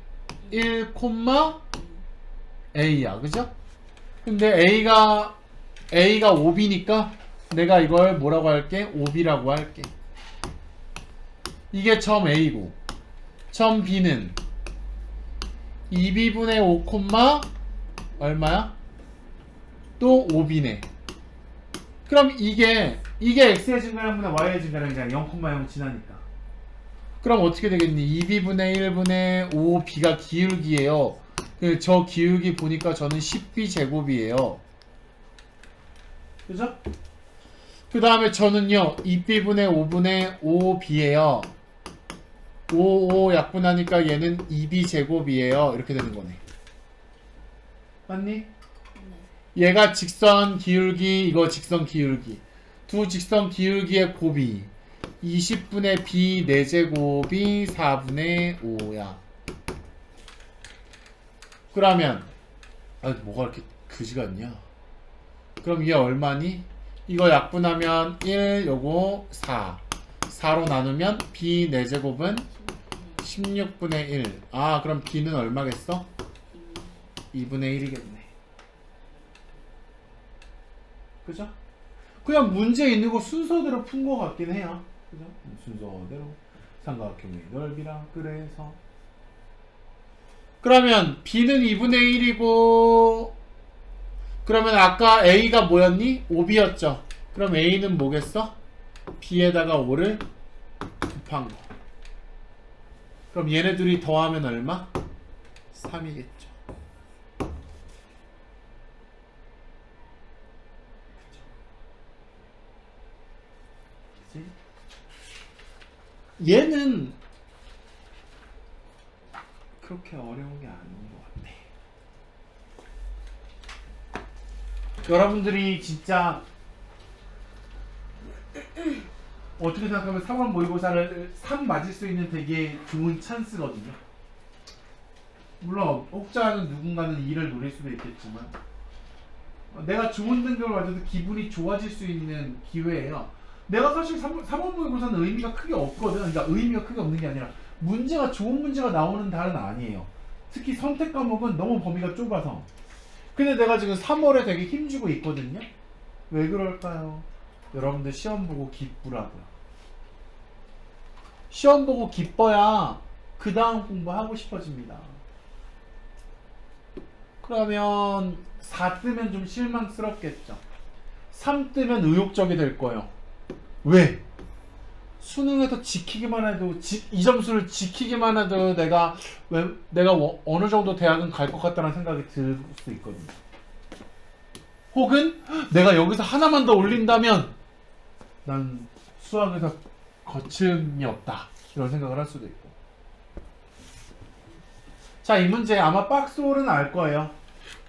1 콤마 a야. 그죠? 근데 a가 5b니까 내가 이걸 뭐라고 할게? 5b라고 할게. 이게 점 a고 점 b는 2b분의 5 콤마 얼마야? 또 5b네. 그럼 이게 x의 증가량분의 y의 증가량이잖아. 0,0 지나니까. 그럼 어떻게 되겠니? 2b분의 1분의 5b가 기울기예요. 저 기울기 보니까 저는 10b 제곱이에요. 그죠? 그 다음에 저는요 2b분의 5분의 5b예요. 5 약분하니까 얘는 2b 제곱이에요. 이렇게 되는 거네. 맞니? 네. 얘가 직선 기울기, 이거 직선 기울기. 두 직선 기울기의 곱이 20분의 b 4제곱이 4분의 5야. 그러면 뭐가 이렇게 그지 같냐? 그럼 얘 얼마니? 이거 약분하면 1, 요거 4. 4로 나누면 b 4제곱은 16분의 1. 아, 그럼 b는 얼마겠어? 2분의 1이겠네. 그죠? 그냥 문제에 있는 거 순서대로 푼 거 같긴 해요. 그죠? 순서대로 삼각형의 넓이라 그래서 그러면 b는 2분의 1이고 그러면 아까 a가 뭐였니? 5b였죠. 그럼 a는 뭐겠어? b에다가 5를 곱한 거. 그럼 얘네 둘이 더하면 얼마? 3이겠죠. 얘는 그렇게 어려운 게 아닌 것 같아. 여러분들이 진짜 어떻게 생각하면 3월 모의고사를 3 맞을 수 있는 되게 좋은 찬스거든요. 물론 혹자는 누군가는 2를 노릴 수도 있겠지만 내가 좋은 등급을 맞아도 기분이 좋아질 수 있는 기회예요. 내가 사실 3월 모의고사는 의미가 크게 없거든. 그러니까 의미가 크게 없는 게 아니라 문제가 좋은 문제가 나오는 달은 아니에요. 특히 선택 과목은 너무 범위가 좁아서. 근데 내가 지금 3월에 되게 힘주고 있거든요. 왜 그럴까요? 여러분들 시험 보고 기쁘라고요. 시험 보고 기뻐야 그 다음 공부하고 싶어집니다. 그러면 4 뜨면 좀 실망스럽겠죠. 3 뜨면 의욕적이 될 거예요. 왜? 수능에서 지키기만 해도 이 점수를 지키기만 해도 내가 어느 정도 대학은 갈 것 같다는 생각이 들 수 있거든요. 혹은 내가 여기서 하나만 더 올린다면 난 수학에서 거침이 없다 이런 생각을 할 수도 있고. 자, 이 문제 아마 박스홀은 알 거예요.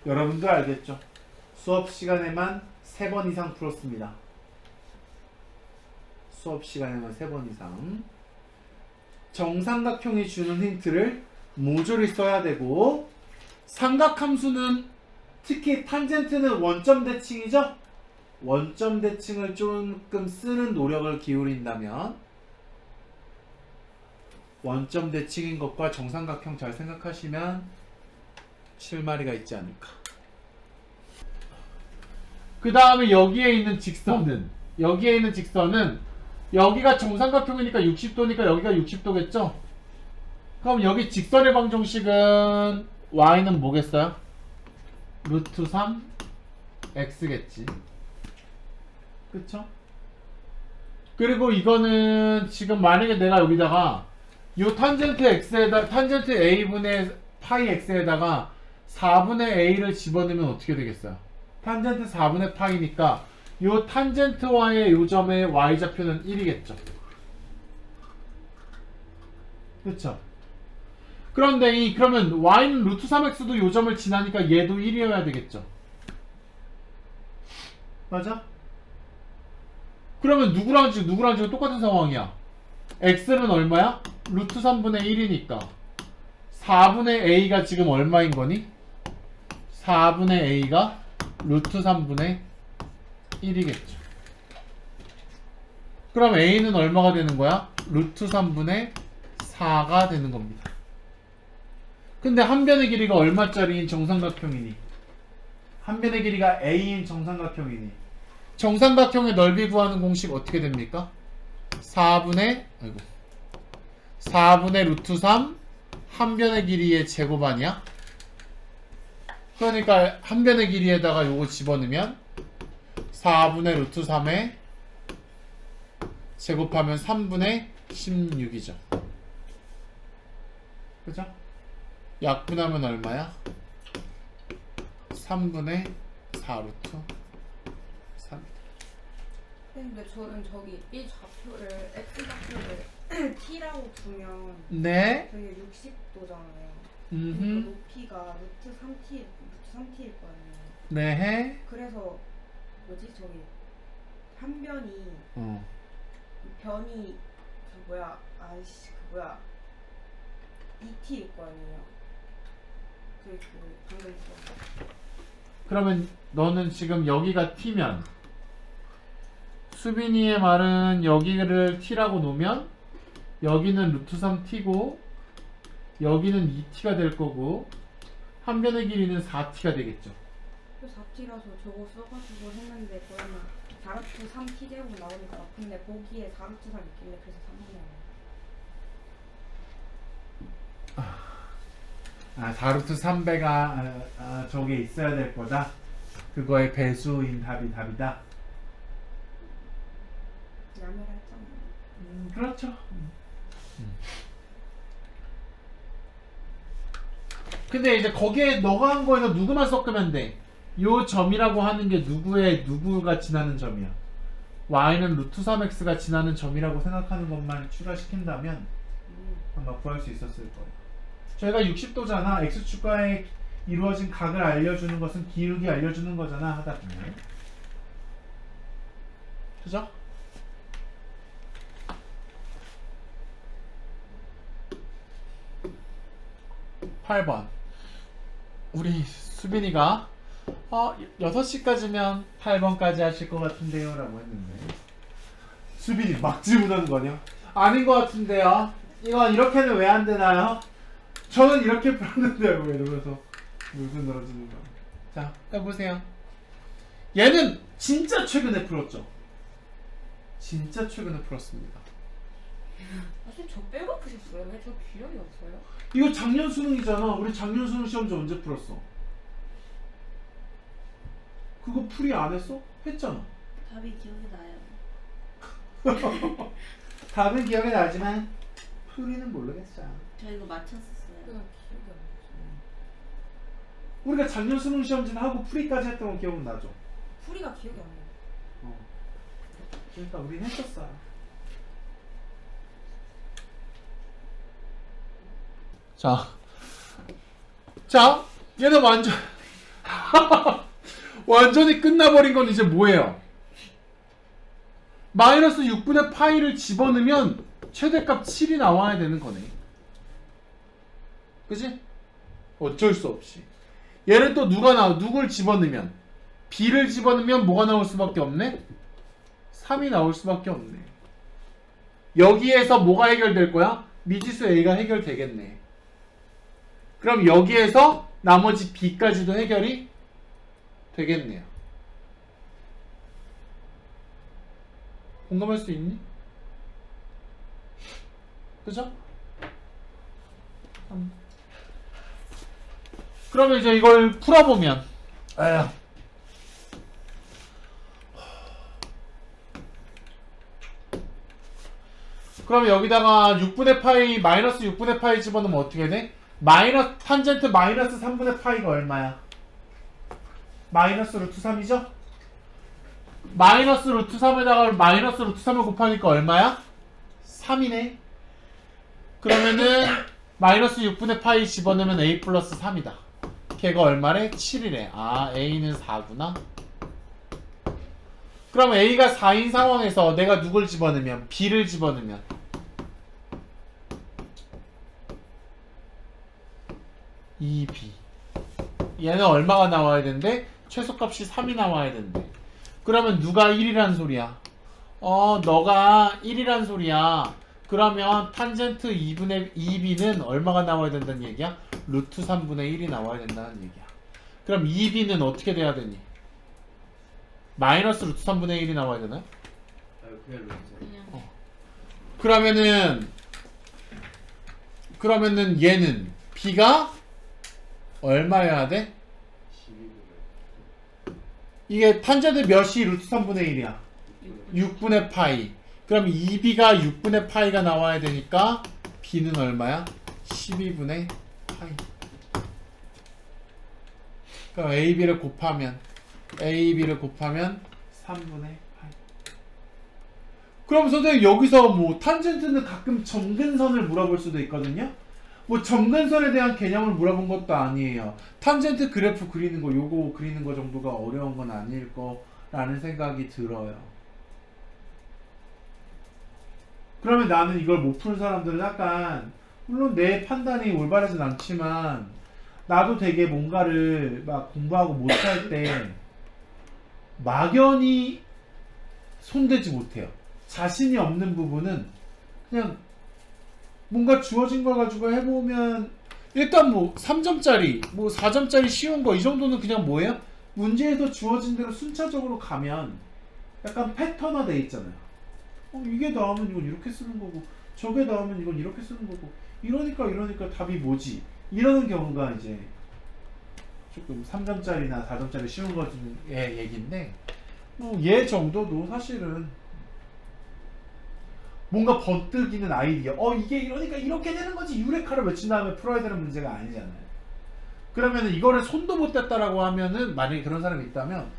여러분도 알겠죠? 수업 시간에만 3번 이상 풀었습니다. 수업 시간에만 3번 이상. 정삼각형이 주는 힌트를 모조리 써야 되고, 삼각함수는 특히 탄젠트는 원점 대칭이죠? 원점 대칭을 조금 쓰는 노력을 기울인다면 원점 대칭인 것과 정삼각형 잘 생각하시면 실마리가 있지 않을까. 그 다음에 여기에 있는 직선은 여기가 정삼각형이니까 60도니까 여기가 60도겠죠? 그럼 여기 직선의 방정식은 y는 뭐겠어요? 루트 3 x겠지. 그쵸? 그리고 이거는 지금 만약에 내가 여기다가 요 탄젠트 x에다 탄젠트 a분의 파이 x에다가 4분의 a를 집어넣으면 어떻게 되겠어요? 탄젠트 4분의 파이니까 요 탄젠트와의 요 점의 y좌표는 1이겠죠. 그쵸? 그런데 그러면 y는 루트 3x도 요 점을 지나니까 얘도 1이어야 되겠죠. 맞아? 그러면 누구랑 지금 똑같은 상황이야. x는 얼마야? 루트 3분의 1이니까 4분의 a가 지금 얼마인 거니? 4분의 a가 루트 3분의 1이겠죠. 그럼 a는 얼마가 되는 거야? 루트 3분의 4가 되는 겁니다. 근데 한 변의 길이가 얼마짜리인 정삼각형이니? 한 변의 길이가 a인 정삼각형이니? 정삼각형의 넓이 구하는 공식 어떻게 됩니까? 4분의 루트 3 한 변의 길이의 제곱 아니야? 그러니까 한 변의 길이에다가 요거 집어넣으면 4분의 루트 3에 제곱하면 3분의 16이죠. 그죠? 약분하면 얼마야? 3분의 4 루트 3. 근데 저는 저기 이 좌표를 x좌표를 t라고 두면 네. 저게 60도잖아요. 음흠. 그러니까 높이가 루트 3t일 거 아니에요. 네 해. 그래서 뭐지 저기 한 변이 어. 변이 그 뭐야 아이씨 그 뭐야 ET일 거 아니에요. 그 방금 그러면 너는 지금 여기가 t면 수빈이의 말은 여기를 t라고 놓으면 여기는 루트 3t고 여기는 2t가 될 거고 한 변의 길이는 4t가 되겠죠. 4T라서 저거 써가지고 했는데 그러면 4루트 3T 제곱 나오니까 근데 보기에 4루트 3 있길래 그래서 3분의 4루트 3배가 저게 있어야 될 거다. 그거의 배수인 답이 답이다. 야매라 했잖아요. 그렇죠. 근데 이제 거기에 너가 한 거에서 누구만 섞으면 돼. 요 점이라고 하는 게 누구가 지나는 점이야. y는 루트 3x가 지나는 점이라고 생각하는 것만 추가시킨다면 아마 구할 수 있었을 거예요. 저희가 60도잖아. x축과에 이루어진 각을 알려주는 것은 기울기 알려주는 거잖아. 하다 보면. 그죠? (8번) 우리 수빈이가 6시까지면 8번까지 하실 것 같은데요 라고 했는데 수빈이 막 질문하는 거냐? 아닌 것 같은데요. 이건 이렇게는 왜 안 되나요? 저는 이렇게 풀었는데요 이러면서 무슨 늘어지는 거야. 자 해보세요. 얘는 진짜 최근에 풀었죠. 진짜 최근에 풀었습니다. 선생님 저 빼고 푸셨어요? 왜 저 기억이 없어요? 이거 작년 수능이잖아. 우리 작년 수능 시험지 언제 풀었어? 그거 풀이 안 했어? 했잖아. 답이 기억이 나요. 답은 기억이 나지만 풀이는 모르겠어요. 저 이거 맞췄었어요. 그냥 기억이 안 나요. 우리가 작년 수능 시험지는 하고 풀이까지 했던 거 기억은 나죠? 풀이가 기억이 안 나요. 그러니까 우린 했었어요. 자, 얘는 완전히 끝나버린 건 이제 뭐예요? 마이너스 6분의 파이를 집어넣으면 최대값 7이 나와야 되는 거네. 그치? 어쩔 수 없이. 얘는 또 누굴 집어넣으면? b를 집어넣으면 뭐가 나올 수밖에 없네? 3이 나올 수밖에 없네. 여기에서 뭐가 해결될 거야? 미지수 a가 해결되겠네. 그럼 여기에서 나머지 b까지도 해결이 되겠네요. 공감할 수 있니? 그죠? 그러면 이제 이걸 풀어보면 그럼 여기다가 6분의 파이 마이너스 6분의 파이 집어넣으면 어떻게 돼? 탄젠트 마이너스 3분의 파이가 얼마야? 마이너스 루트 3이죠? 마이너스 루트 3에다가 마이너스 루트 3을 곱하니까 얼마야? 3이네. 그러면은 마이너스 6분의 파이 집어넣으면 a 플러스 3이다. 걔가 얼마래? 7이래. 아, a는 4구나. 그럼 a가 4인 상황에서 내가 누굴 집어넣으면? b를 집어넣으면 2b. 얘는 얼마가 나와야 된대? 최소값이 3이 나와야 된대. 그러면 누가 1이란 소리야? 너가 1이란 소리야. 그러면 탄젠트 2b는 얼마가 나와야 된다는 얘기야? 루트 3분의 1이 나와야 된다는 얘기야. 그럼 2b는 어떻게 돼야 되니? 마이너스 루트 3분의 1이 나와야 되나? 그냥 루트. 그러면은 얘는 b가 얼마여야 돼? 12분의 이게 탄젠트 몇이 루트 3분의 1이야? 6분의 파이. 그럼 2b가 6분의 파이가 나와야 되니까 b는 얼마야? 12분의 파이. 그럼 ab를 곱하면 3분의 파이. 그럼 선생님 여기서 뭐 탄젠트는 가끔 점근선을 물어볼 수도 있거든요. 뭐 점근선에 대한 개념을 물어본 것도 아니에요. 탄젠트 그래프 그리는 거, 요거 그리는 거 정도가 어려운 건 아닐 거라는 생각이 들어요. 그러면 나는 이걸 못 푸는 사람들은 약간, 물론 내 판단이 올바르진 않지만 나도 되게 뭔가를 막 공부하고 못할 때 막연히 손대지 못해요. 자신이 없는 부분은 그냥 뭔가 주어진 걸 가지고 해보면 일단 뭐 3점짜리 뭐 4점짜리 쉬운 거 이 정도는 그냥 뭐예요? 문제에서 주어진 대로 순차적으로 가면 약간 패턴화 돼 있잖아요. 이게 나오면 이건 이렇게 쓰는 거고 저게 나오면 이건 이렇게 쓰는 거고 이러니까 답이 뭐지? 이러는 경우가 이제 조금 3점짜리나 4점짜리 쉬운 거의 얘기인데 얘 정도도 사실은 뭔가 번뜩이는 아이디어 이게 이러니까 이렇게 되는 거지 유레카를 외친 다음에 풀어야 되는 문제가 아니잖아요. 그러면 이거를 손도 못 댔다라고 하면은 만약에 그런 사람이 있다면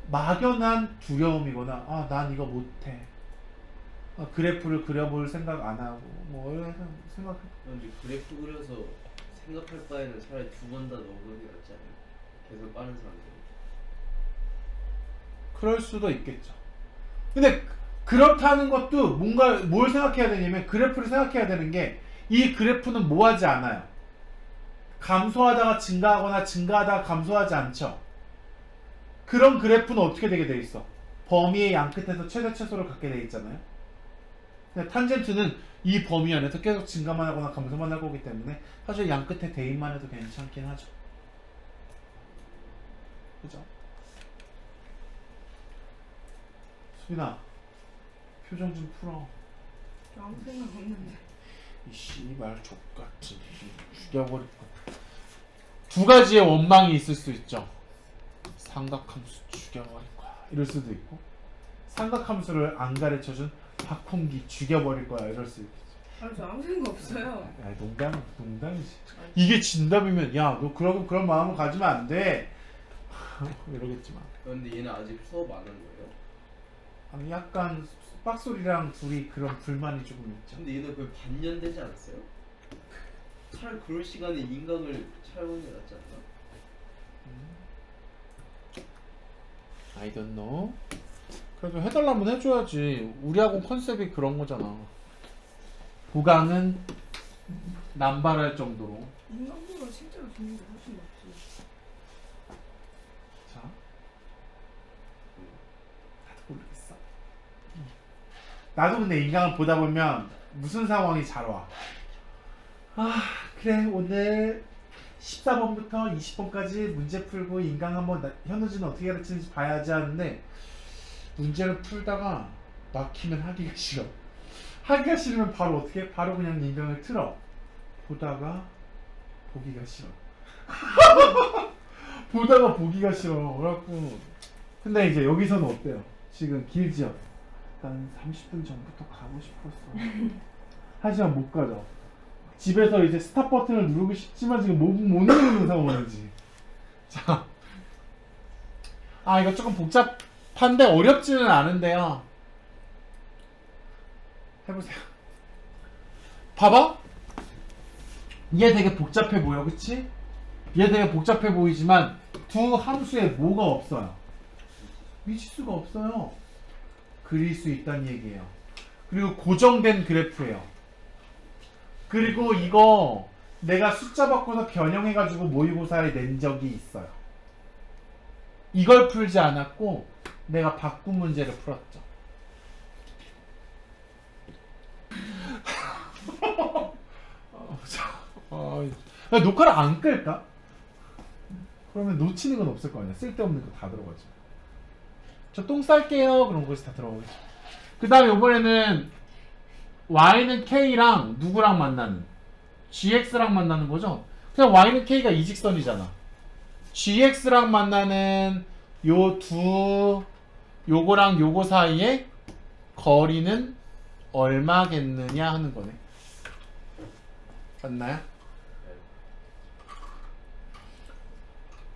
막연한 두려움이거나 난 이거 못해 그래프를 그려볼 생각 안 하고 뭐 이런 생각. 근데 그래프 그려서 생각할 바에는 차라리 2번 다 넣어보는 게 낫지 않아요? 계속 빠른 사람들. 그럴 수도 있겠죠. 근데 그렇다는 것도 뭔가 뭘 생각해야 되냐면 그래프를 생각해야 되는 게 이 그래프는 뭐 하지 않아요. 감소하다가 증가하거나 증가하다가 감소하지 않죠. 그런 그래프는 어떻게 되게 돼 있어? 범위의 양 끝에서 최대 최소를 갖게 돼 있잖아요. 근데 탄젠트는 이 범위 안에서 계속 증가만 하거나 감소만 할 거기 때문에 사실 양 끝에 대입만 해도 괜찮긴 하죠. 그죠? 수빈아 표정 좀 풀어. 아무 생각 없는데. 이 씨발 족같은 죽여버릴 거. 두 가지의 원망이 있을 수 있죠. 삼각함수 죽여버릴 거야 이럴 수도 있고 삼각함수를 안 가르쳐준 박홍기 죽여버릴 거야 이럴 수도 있겠죠. 저 아무 생각 없어요. 농담이지. 이게 진담이면 야 너 그런 마음을 가지면 안 돼. 이러겠지만. 근데 얘는 아직 수업 안 한 거예요? 아니 약간 빡소리랑 둘이 그런 불만이 조금 있죠. 근데 얘는 거의 반년 되지 않았어요? 차라리 그럴 시간에 인강을 촬영하는 게 낫지 않나? I don't know. 그래도 해달라면 해줘야지. 우리 학원 컨셉이 그런 거잖아. 보강은 남발할 정도로. 인간보다 실제로 듣는 게 훨씬 낫지. 자, 나도 모르겠어. 나도 근데 인강을 보다 보면 무슨 상황이 잘 와. 그래 오늘 14번부터 20번까지 문제 풀고 인강 한번 현우진은 어떻게 가르치는지 봐야지 하는데 문제를 풀다가 막히면 하기가 싫어. 하기가 싫으면 바로 어떻게? 바로 그냥 인강을 틀어. 보다가 보기가 싫어. 보다가 보기가 싫어. 그래갖고 근데 이제 여기서는 어때요? 지금 길죠? 난 30분 전부터 가고 싶었어. 하지만 못 가죠. 집에서 이제 스탑 버튼을 누르고 싶지만 지금 못 누르는 상황이지. 자, 이거 조금 복잡한데 어렵지는 않은데요. 해보세요. 봐봐. 얘 되게 복잡해 보여, 그치? 얘 되게 복잡해 보이지만 두 함수에 뭐가 없어요? 미치수가 없어요. 그릴 수 있다는 얘기예요. 그리고 고정된 그래프예요. 그리고 이거 내가 숫자 바꿔서 변형해가지고 모의고사에 낸 적이 있어요. 이걸 풀지 않았고 내가 바꾼 문제를 풀었죠. 녹화를 안 끌까? 그러면 놓치는 건 없을 거 아니야. 쓸데없는 거 다 들어가지. 저 똥 쌀게요. 그럼 거기서 다 들어가겠지. 그 다음에 이번에는 y는 k랑 누구랑 만나는? gx랑 만나는 거죠? 그냥 y는 k가 이직선이잖아. gx랑 만나는 요거랑 요거 사이에 거리는 얼마겠느냐 하는 거네. 맞나요?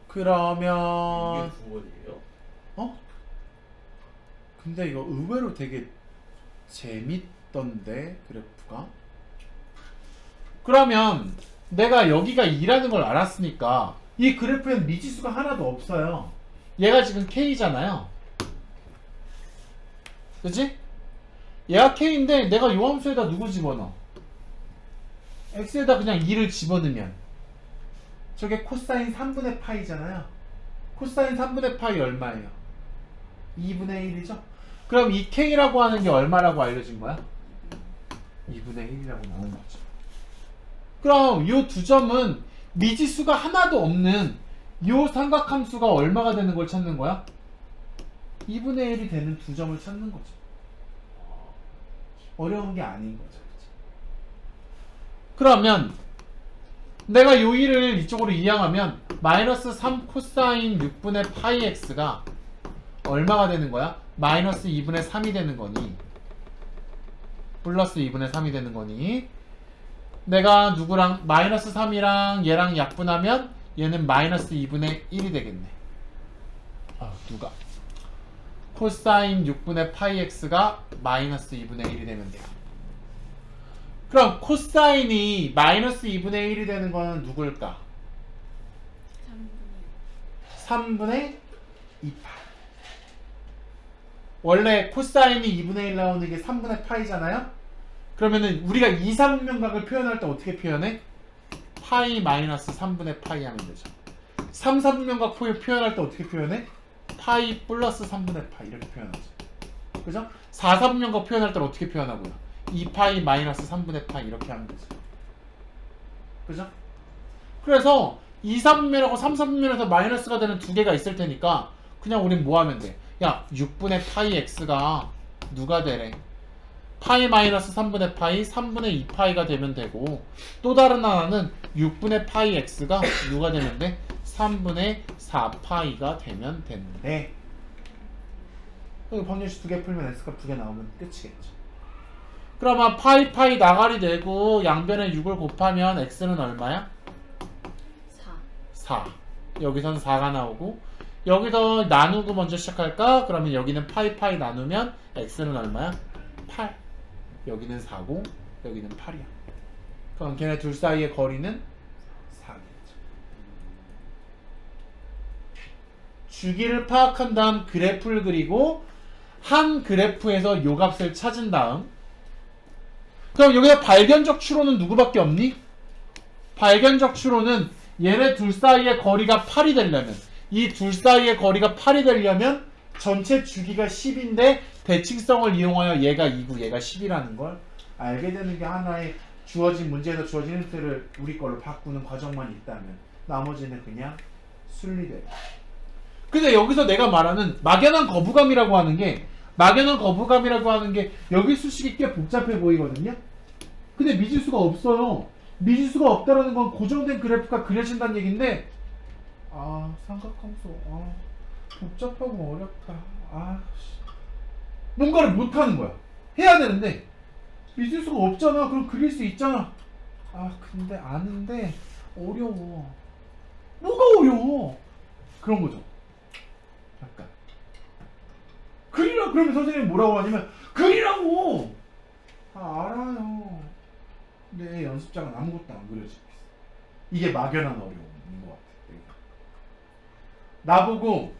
그러면 이게 9번이에요? 근데 이거 의외로 되게 재밌던데 그래프가. 그러면 내가 여기가 2라는 걸 알았으니까 이 그래프엔 미지수가 하나도 없어요. 얘가 지금 K잖아요. 그치? 얘가 K인데 내가 요 함수에다 누구 집어넣어? X에다 그냥 2를 집어넣으면 저게 코사인 3분의 파이잖아요. 코사인 3분의 파이 얼마예요? 2분의 1이죠? 그럼 이 K라고 하는 게 얼마라고 알려진 거야? 2분의 1이라고 나온 거죠. 그럼 이 두 점은 미지수가 하나도 없는 이 삼각함수가 얼마가 되는 걸 찾는 거야? 2분의 1이 되는 두 점을 찾는 거죠. 어려운 게 아닌 거죠. 그치? 그러면 내가 요 1을 이쪽으로 이항하면 마이너스 3 코사인 6분의 파이 x가 얼마가 되는 거야? 마이너스 2분의 3이 되는 거니 플러스 2분의 3이 되는 거니 내가 누구랑 마이너스 3이랑 얘랑 약분하면 얘는 마이너스 2분의 1이 되겠네. 누가? 코사인 6분의 파이 x가 마이너스 2분의 1이 되면 돼요. 그럼 코사인이 마이너스 2분의 1이 되는 거는 누굴까? 3분의 2파이. 원래 코사인이 2분의 1 나오는 게 3분의 파이잖아요? 그러면은 우리가 2삼면각을 표현할 때 어떻게 표현해? 파이 마이너스 3분의 파이 하면 되죠. 3삼면각 표현할 때 어떻게 표현해? 파이 플러스 3분의 파이 이렇게 표현하죠. 그죠? 4삼면각 표현할 때 어떻게 표현하고요? 2파이 마이너스 3분의 파이 이렇게 하면 되죠. 그죠? 그래서 2삼면하고 3삼면에서 마이너스가 되는 두 개가 있을 테니까 그냥 우린 뭐 하면 돼? 야, 6분의 파이 x가 누가 되래? 파이 마이너스 3분의 파이 3분의 2파이가 되면 되고 또 다른 하나는 6분의 파이 x가 누가 되면 돼? 3분의 4파이가 되면 되는데 여기 방정식 두 개 풀면 x값 두 개 나오면 끝이겠죠. 그러면 파이 나가리 되고 양변에 6을 곱하면 x는 얼마야? 4. 여기선 4가 나오고 여기서 나누고 먼저 시작할까? 그러면 여기는 파이 나누면 x는 얼마야? 8. 여기는 4고 여기는 8이야. 그럼 걔네 둘 사이의 거리는 4겠죠. 주기를 파악한 다음 그래프를 그리고 한 그래프에서 요 값을 찾은 다음 그럼 여기서 발견적 추로는 누구밖에 없니? 발견적 추로는 얘네 둘 사이의 거리가 8이 되려면 이 둘 사이의 거리가 8이 되려면 전체 주기가 10인데 대칭성을 이용하여 얘가 2고 얘가 10이라는 걸 알게 되는 게 하나의 주어진 문제에서 주어진 힌트를 우리 걸로 바꾸는 과정만 있다면 나머지는 그냥 순리대로. 근데 여기서 내가 말하는 막연한 거부감이라고 하는 게 여기 수식이 꽤 복잡해 보이거든요. 근데 미지수가 없어요. 미지수가 없다라는 건 고정된 그래프가 그려진다는 얘기인데 삼각함수 복잡하고 어렵다. 뭔가를 못하는 거야. 해야 되는데 미지수가 없잖아. 그럼 그릴 수 있잖아. 근데 아는데 어려워. 뭐가 어려워? 그런 거죠. 약간 그리라 그러면 선생님이 뭐라고 하냐면 그리라고. 알아요. 근데 연습장은 아무것도 안 그려지고 있어. 이게 막연한 어려움인 것 같아. 나보고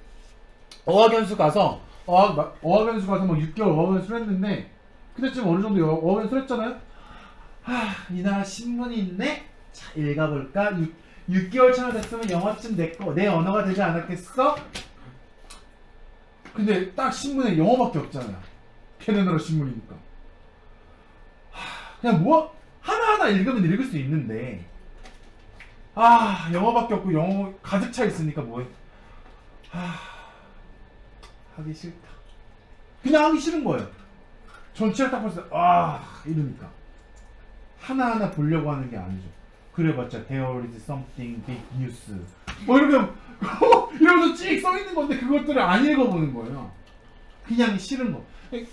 어학연수 가서 뭐 6개월 어학연수를 했는데 그때쯤 어느 정도 어학연수를 했잖아요. 이 나라 신문이 있네? 자, 읽어볼까? 6개월 차가 됐으면 영어쯤 내 언어가 되지 않았겠어? 근데 딱 신문에 영어밖에 없잖아요. 걔네나라 신문이니까. 그냥 뭐 하나하나 읽으면 읽을 수 있는데 영어밖에 없고 영어 가득 차 있으니까 뭐해? 하기 싫다. 그냥 하기 싫은 거예요. 전체를 딱 봤을 때 이러니까 하나하나 보려고 하는 게 아니죠. 그래봤자 there is something big news 뭐 이러면 이러면서 찍 써있는 건데 그것들을 안 읽어보는 거예요. 그냥 싫은 거.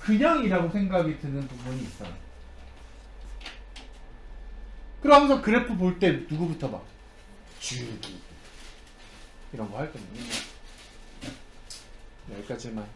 그냥이라고 생각이 드는 부분이 있어요. 그럼 항상 그래프 볼 때 누구부터 봐? 주기 이런 거 할 거예요. 여기까지만.